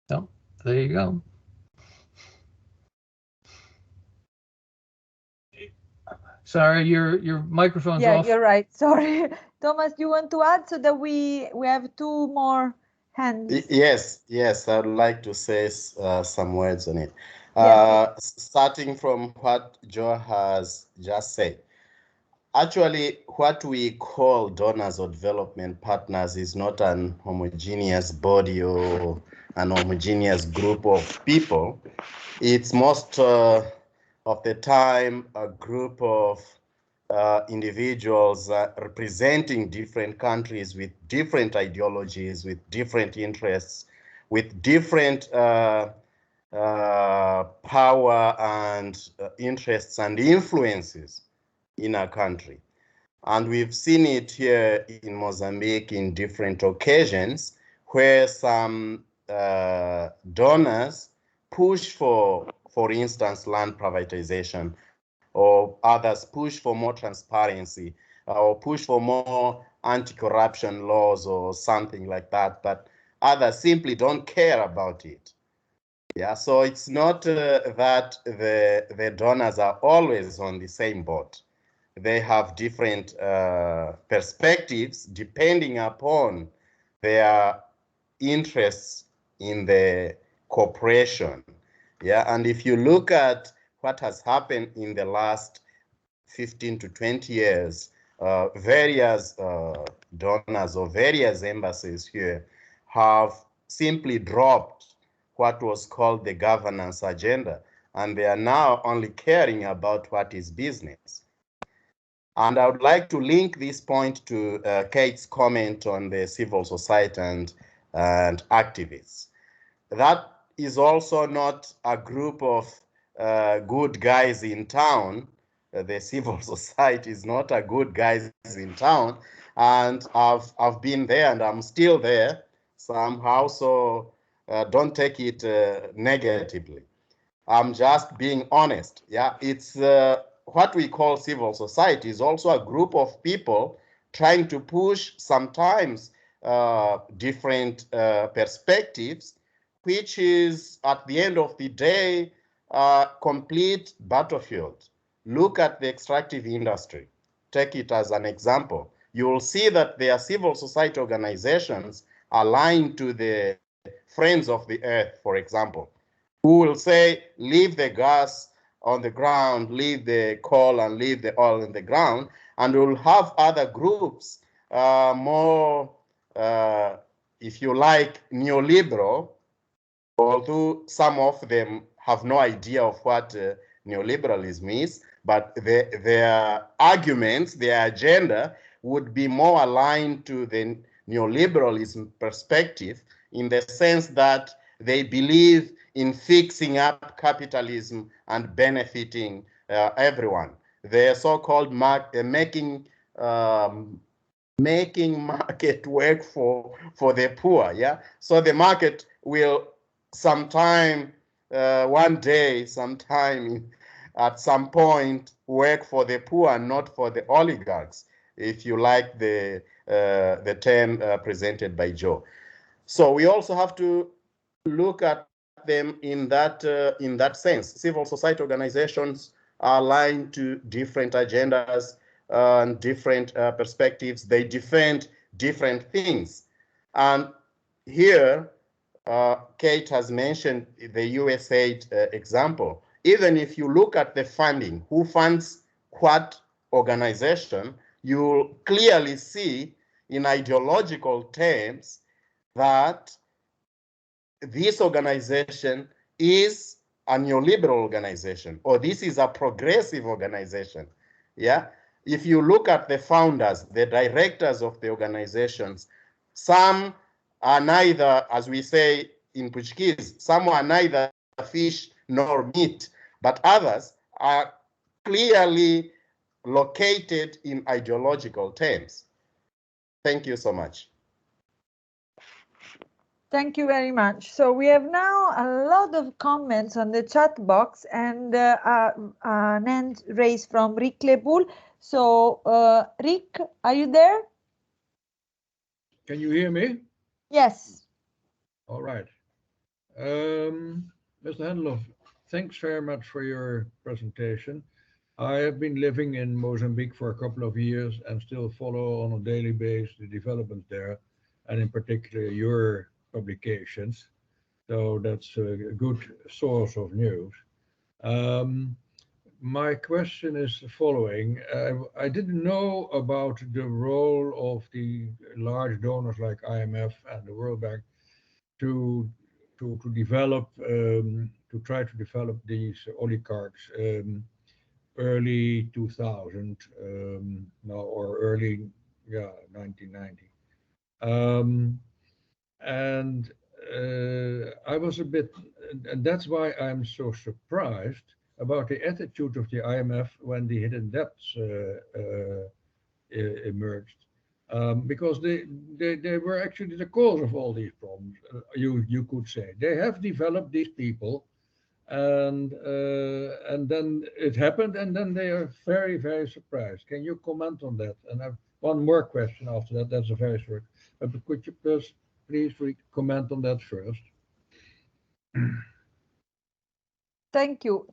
So there you go. Sorry, your microphone's off. Yeah, you're right. Sorry. Thomas, do you want to add so that we have 2 more hands? Yes, I'd like to say some words on it. Starting from what Joe has just said. Actually, what we call donors or development partners is not an homogeneous body or an homogeneous group of people. It's most of the time a group of individuals representing different countries with different ideologies, with different interests, with different power and interests and influences in our country. And we've seen it here in Mozambique in different occasions where some donors push for instance, land privatization, or others push for more transparency, or push for more anti-corruption laws or something like that, but others simply don't care about it. Yeah, so it's not that the donors are always on the same boat. They have different perspectives depending upon their interests in the cooperation. Yeah, and if you look at what has happened in the last 15 to 20 years, various donors or various embassies here have simply dropped what was called the governance agenda, and they are now only caring about what is business. And I would like to link this point to Kate's comment on the civil society and activists. That is also not a group of good guys in town. The civil society is not a good guys in town. and I've been there and I'm still there somehow. So don't take it negatively. I'm just being honest. Yeah, it's what we call civil society is also a group of people trying to push sometimes different perspectives, which is at the end of the day a complete battlefield. Look at the extractive industry. Take it as an example. You will see that there are civil society organizations aligned to the Friends of the Earth, for example, who will say, leave the gas on the ground, leave the coal and leave the oil in the ground, and we'll have other groups, more, if you like, neoliberal, although some of them have no idea of what neoliberalism is, but their arguments, their agenda would be more aligned to the neoliberalism perspective, in the sense that they believe in fixing up capitalism and benefiting everyone. They're so-called making market work for the poor. Yeah, so the market will sometime, one day, sometime, at some point, work for the poor and not for the oligarchs, if you like the term presented by Joe. So we also have to look at them in that sense. Civil society organizations are aligned to different agendas and different perspectives. They defend different things. And here, Kate has mentioned the USAID example. Even if you look at the funding, who funds what organization, you'll clearly see in ideological terms that this organization is a neoliberal organization, or this is a progressive organization. Yeah, if you look at the founders, the directors of the organizations, some are neither, as we say in Portuguese, some are neither fish nor meat, but others are clearly located in ideological terms. Thank you so much. Thank you very much. So we have now a lot of comments on the chat box, and an hand raised from Rick Lepoul. So Rick, are you there? Can you hear me? Yes. All right. Mr. Hanlon, thanks very much for your presentation. I have been living in Mozambique for a couple of years and still follow on a daily basis the developments there, and in particular your publications. So that's a good source of news. My question is the following. I didn't know about the role of the large donors like IMF and the World Bank to develop, to try to develop these oligarchs early 2000, or early, 1990. And I was a bit, and that's why I'm so surprised about the attitude of the IMF when the hidden debts emerged, because they were actually the cause of all these problems. You could say they have developed these people, and then it happened, and then they are very, very surprised. Can you comment on that? And I have one more question after that. That's a very short. But could you please comment on that first? Thank you.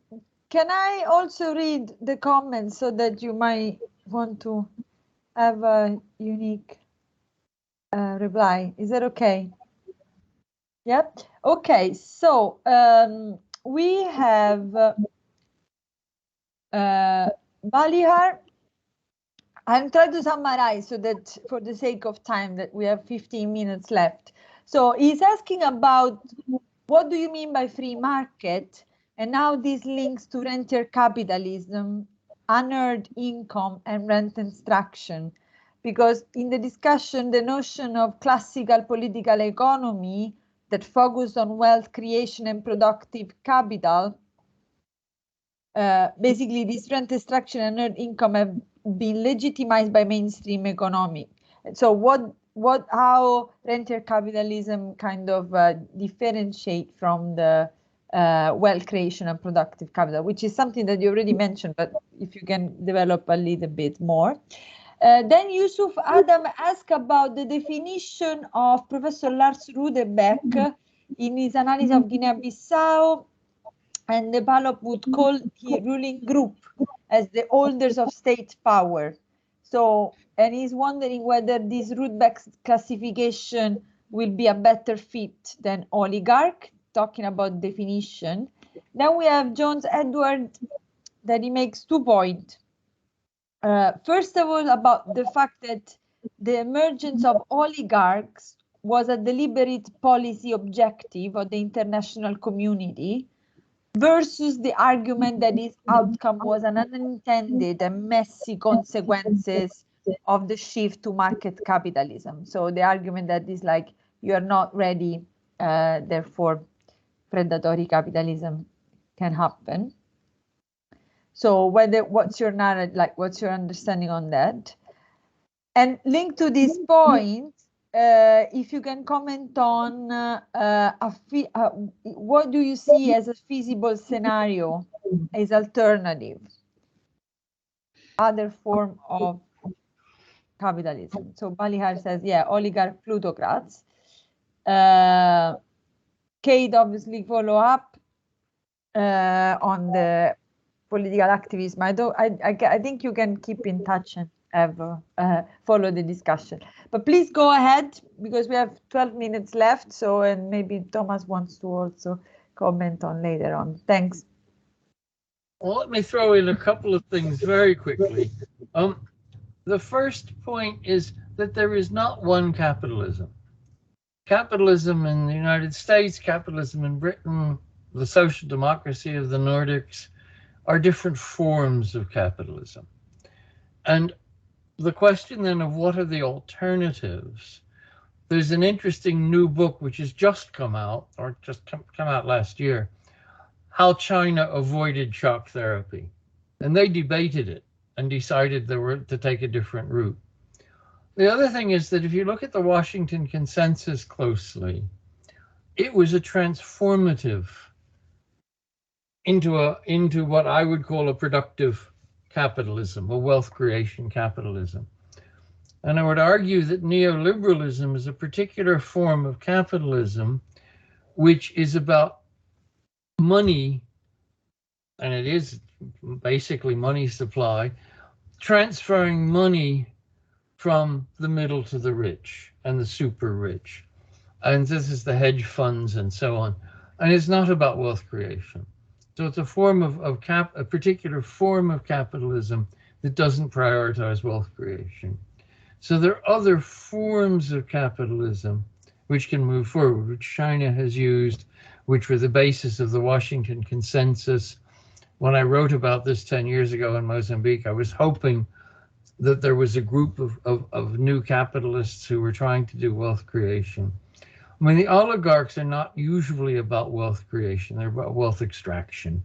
Can I also read the comments so that you might want to have a unique reply? Is that okay? Yep. Okay. So we have Balihar. I'm trying to summarize so that for the sake of time that we have 15 minutes left. So he's asking about what do you mean by free market and how this links to rentier capitalism, unearned income and rent extraction. Because in the discussion, the notion of classical political economy that focused on wealth creation and productive capital, basically this rent extraction and earned income have been legitimized by mainstream economics. So how rentier capitalism kind of differentiate from the wealth creation and productive capital, which is something that you already mentioned, but if you can develop a little bit more. Then Yusuf Adam asked about the definition of Professor Lars Rudebeck in his analysis of Guinea-Bissau, and the Palop would call the ruling group as the holders of state power. So, and he's wondering whether this Rudebeck's classification will be a better fit than oligarch, talking about definition. Then we have Jones Edward, that he makes 2 points. First of all, about the fact that the emergence of oligarchs was a deliberate policy objective of the international community, versus the argument that its outcome was an unintended and messy consequences of the shift to market capitalism. So the argument that is like, you are not ready, therefore predatory capitalism can happen. So what's your narrative, like, what's your understanding on that? And linked to this point, if you can comment on what do you see as a feasible scenario as alternative, other form of capitalism. So Balihar says, yeah, oligarch plutocrats. Kate obviously follow up on the political activism. I think you can keep in touch and follow the discussion. But please go ahead, because we have 12 minutes left. So, and maybe Thomas wants to also comment on later on. Thanks. Well, let me throw in a couple of things very quickly. The first point is that there is not one capitalism. Capitalism in the United States, capitalism in Britain, the social democracy of the Nordics are different forms of capitalism. And the question then of what are the alternatives? There's an interesting new book which has just come out, or just come out last year, How China Avoided Shock Therapy. And they debated it and decided they were to take a different route. The other thing is that if you look at the Washington Consensus closely, it was a transformative into what I would call a productive capitalism, a wealth creation capitalism. And I would argue that neoliberalism is a particular form of capitalism which is about money, and it is basically money supply, transferring money from the middle to the rich and the super rich. And this is the hedge funds and so on. And it's not about wealth creation. So it's a form a particular form of capitalism that doesn't prioritize wealth creation. So there are other forms of capitalism which can move forward, which China has used, which were the basis of the Washington Consensus. When I wrote about this 10 years ago in Mozambique, I was hoping that there was a group of new capitalists who were trying to do wealth creation. I mean, the oligarchs are not usually about wealth creation, they're about wealth extraction.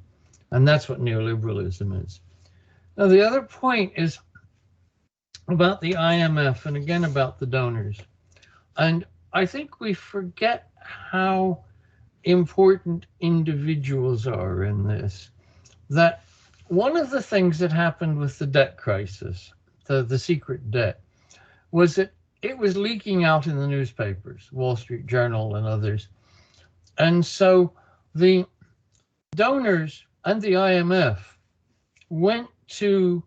And that's what neoliberalism is. Now, the other point is about the IMF, and again about the donors. And I think we forget how important individuals are in this. That one of the things that happened with the debt crisis, the secret debt, was that it was leaking out in the newspapers, Wall Street Journal and others. And so the donors and the IMF went to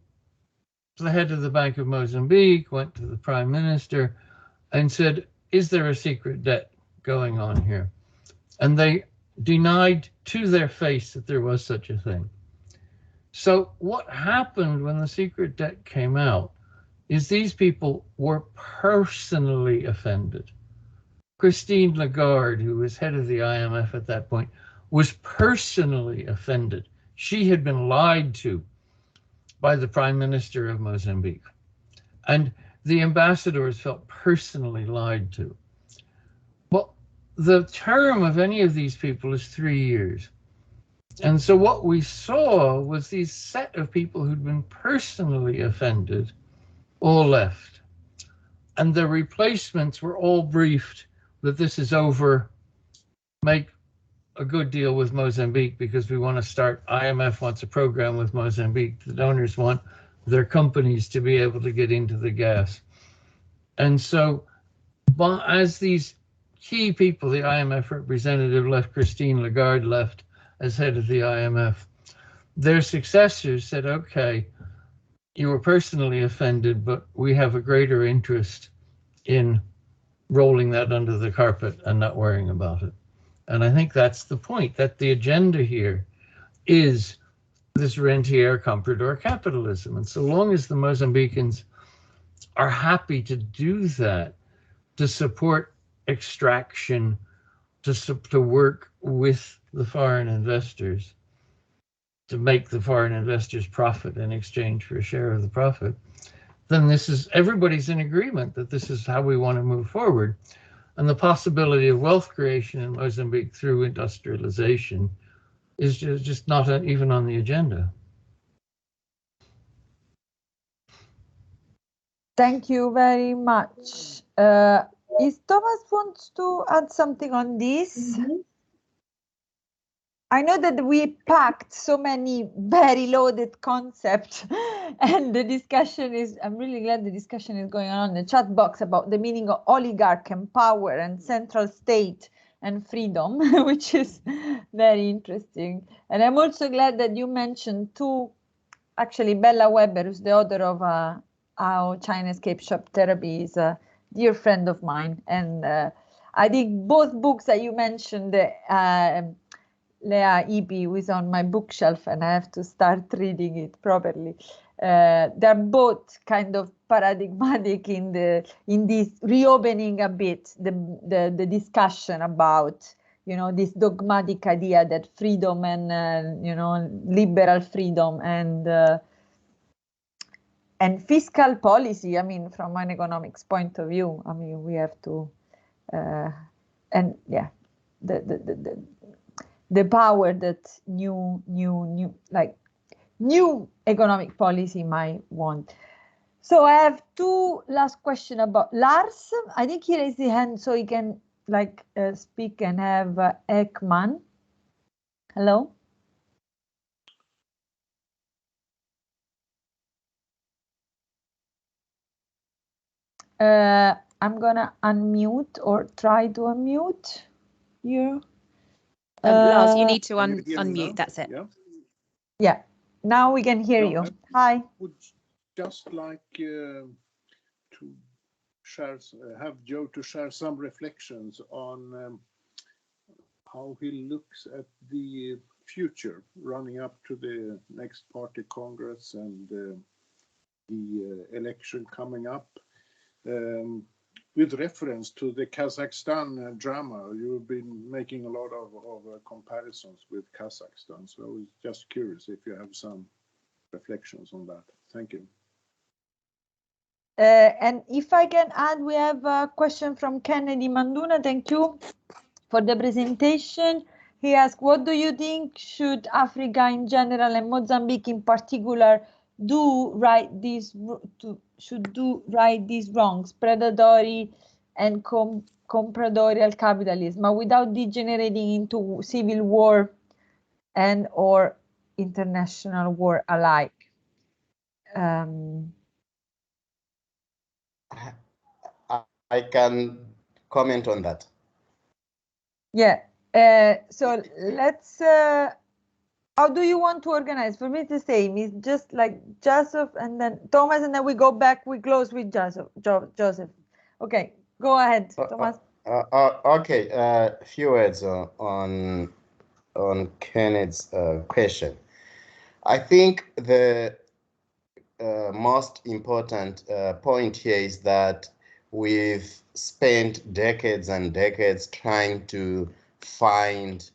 the head of the Bank of Mozambique, went to the Prime Minister and said, is there a secret debt going on here? And they denied to their face that there was such a thing. So what happened when the secret debt came out is these people were personally offended. Christine Lagarde, who was head of the IMF at that point, was personally offended. She had been lied to by the Prime Minister of Mozambique. And the ambassadors felt personally lied to. Well, the term of any of these people is 3 years. And so what we saw was these set of people who'd been personally offended all left. And the replacements were all briefed that this is over, make a good deal with Mozambique because we want to start, IMF wants a program with Mozambique. The donors want their companies to be able to get into the gas. And so as these key people, the IMF representative left, Christine Lagarde left as head of the IMF, their successors said, okay, you were personally offended, but we have a greater interest in rolling that under the carpet and not worrying about it. And I think that's the point, that the agenda here is this rentier comprador capitalism. And so long as the Mozambicans are happy to do that, to support extraction, to work with the foreign investors, to make the foreign investors profit in exchange for a share of the profit, then everybody's in agreement that this is how we want to move forward. And the possibility of wealth creation in Mozambique through industrialization is just not even on the agenda. Thank you very much. Is Thomas wants to add something on this? Mm-hmm. I know that we packed so many very loaded concepts and the discussion is, I'm really glad the discussion is going on in the chat box about the meaning of oligarch and power and central state and freedom, which is very interesting. And I'm also glad that you mentioned actually Bella Weber, who's the author of How China Escaped Shop Therapy, is a dear friend of mine. And I think both books that you mentioned, Lea Ibi, who is on my bookshelf and I have to start reading it properly. They're both kind of paradigmatic in this reopening a bit the discussion about, you know, this dogmatic idea that freedom and you know, liberal freedom and fiscal policy. I mean, from an economics point of view, I mean, we have to and yeah, the power that new economic policy might want. So I have two last questions about Lars. I think he raised his hand so he can speak, and have Ekman. Hello. I'm gonna unmute or try to unmute you. Lars, you need to unmute. That's it. Yeah. Now we can hear you. Hi. Would just like to have Joe to share some reflections on how he looks at the future running up to the next party congress and the election coming up. With reference to the Kazakhstan drama, you've been making a lot of comparisons with Kazakhstan. So I was just curious if you have some reflections on that. Thank you. And if I can add, we have a question from Kennedy Manduna. Thank you for the presentation. He asked, what do you think should Africa in general and Mozambique in particular do right these wrongs, predatory and compradorial capitalism, without degenerating into civil war and or international war alike? I can comment on that. Yeah. So let's. How do you want to organize? For me, it's the same. It's just like Joseph and then Thomas, and then we go back. We close with Joseph. Okay, go ahead, Thomas. Okay. A few words on Kenneth's question. I think the most important point here is that we've spent decades and decades trying to find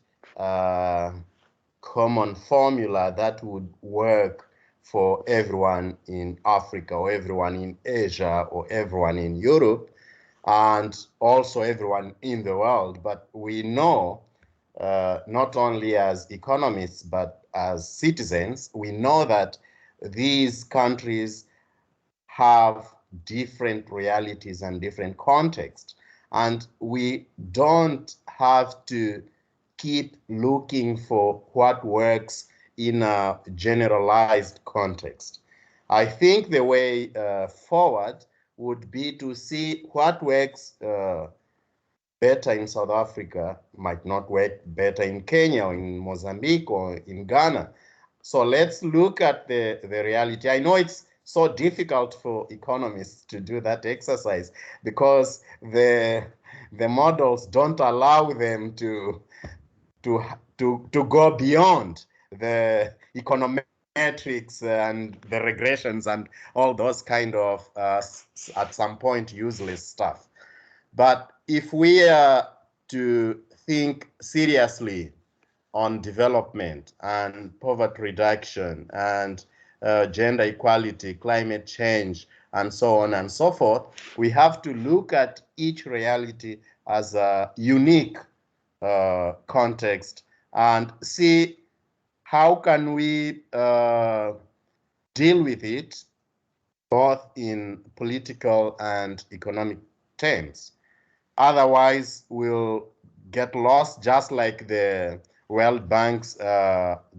common formula that would work for everyone in Africa or everyone in Asia or everyone in Europe and also everyone in the world. But we know, not only as economists, but as citizens, we know that these countries have different realities and different contexts. And we don't have to keep looking for what works in a generalized context. I think the way forward would be to see what works better in South Africa might not work better in Kenya or in Mozambique or in Ghana. So let's look at the reality. I know it's so difficult for economists to do that exercise because the models don't allow them to go beyond the econometrics and the regressions and all those kind of at some point useless stuff. But if we are to think seriously on development and poverty reduction and gender equality, climate change, and so on and so forth, we have to look at each reality as a unique context and see how can we deal with it both in political and economic terms. Otherwise, we'll get lost, just like the World Bank's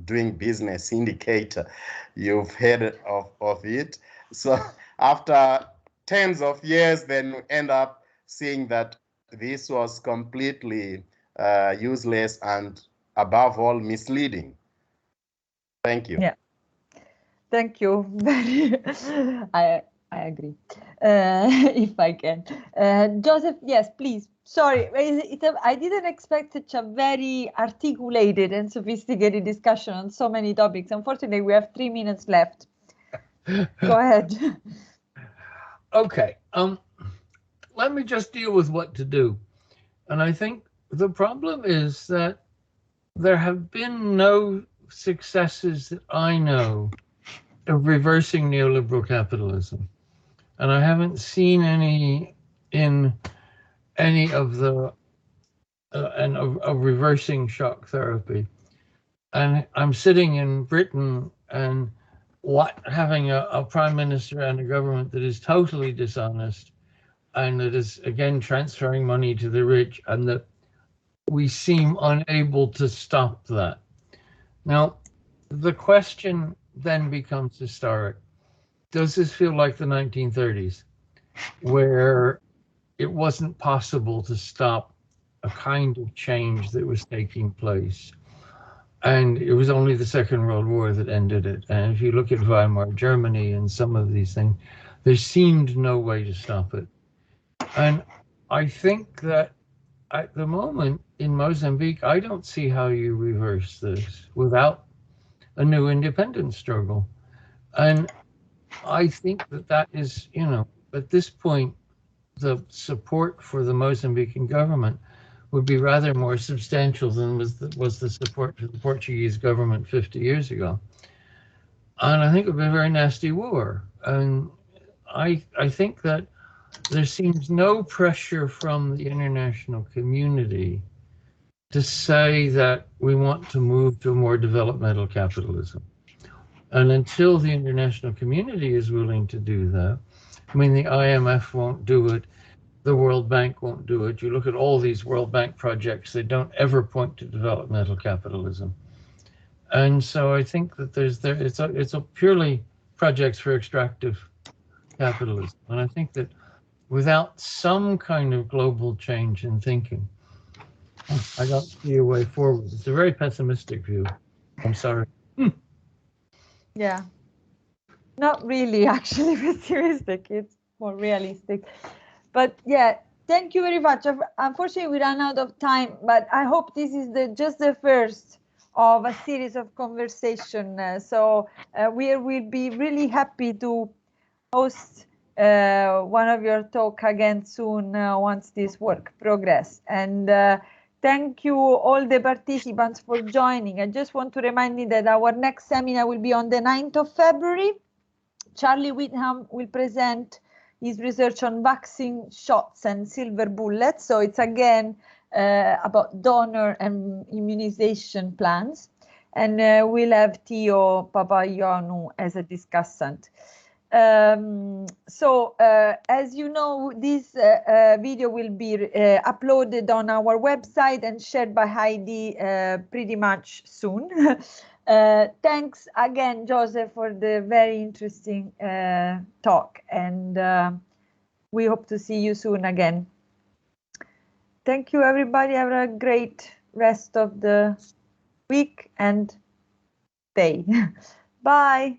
doing business indicator. You've heard of it. So after tens of years, then we end up seeing that this was completely useless and above all misleading. Thank you. Yeah, thank you. I agree. If I can, Joseph, yes, please. Sorry, I didn't expect such a very articulated and sophisticated discussion on so many topics. Unfortunately, we have 3 minutes left. Go ahead. Okay. Let me just deal with what to do. And I think the problem is that there have been no successes that I know of reversing neoliberal capitalism. And I haven't seen any in any of the of reversing shock therapy. And I'm sitting in Britain and having a prime minister and a government that is totally dishonest and that is again transferring money to the rich, and that we seem unable to stop that. Now, the question then becomes historic. Does this feel like the 1930s, where it wasn't possible to stop a kind of change that was taking place? And it was only the Second World War that ended it. And if you look at Weimar Germany and some of these things, there seemed no way to stop it. And I think that at the moment in Mozambique, I don't see how you reverse this without a new independence struggle. And I think that is, at this point, the support for the Mozambican government would be rather more substantial than was the support for the Portuguese government 50 years ago. And I think it would be a very nasty war. And I think that there seems no pressure from the international community to say that we want to move to a more developmental capitalism. And until the international community is willing to do that, I mean, the IMF won't do it, the World Bank won't do it. You look at all these World Bank projects, they don't ever point to developmental capitalism. And so I think that it's a purely projects for extractive capitalism. And I think that without some kind of global change in thinking, I don't see a way forward. It's a very pessimistic view. I'm sorry. Yeah, not really actually pessimistic. It's more realistic. But yeah, thank you very much. Unfortunately, we ran out of time, but I hope this is just the first of a series of conversation. So we will be really happy to host one of your talk again soon once this work progress. And thank you all the participants for joining. I just want to remind you that our next seminar will be on the 9th of February. Charlie Whitham will present his research on vaccine shots and silver bullets. So it's again about donor and immunization plans. And we'll have Theo Papaioannou as a discussant. As you know, this video will be uploaded on our website and shared by Heidi pretty much soon. Thanks again, Joseph, for the very interesting talk, and we hope to see you soon again. Thank you, everybody. Have a great rest of the week and day. Bye.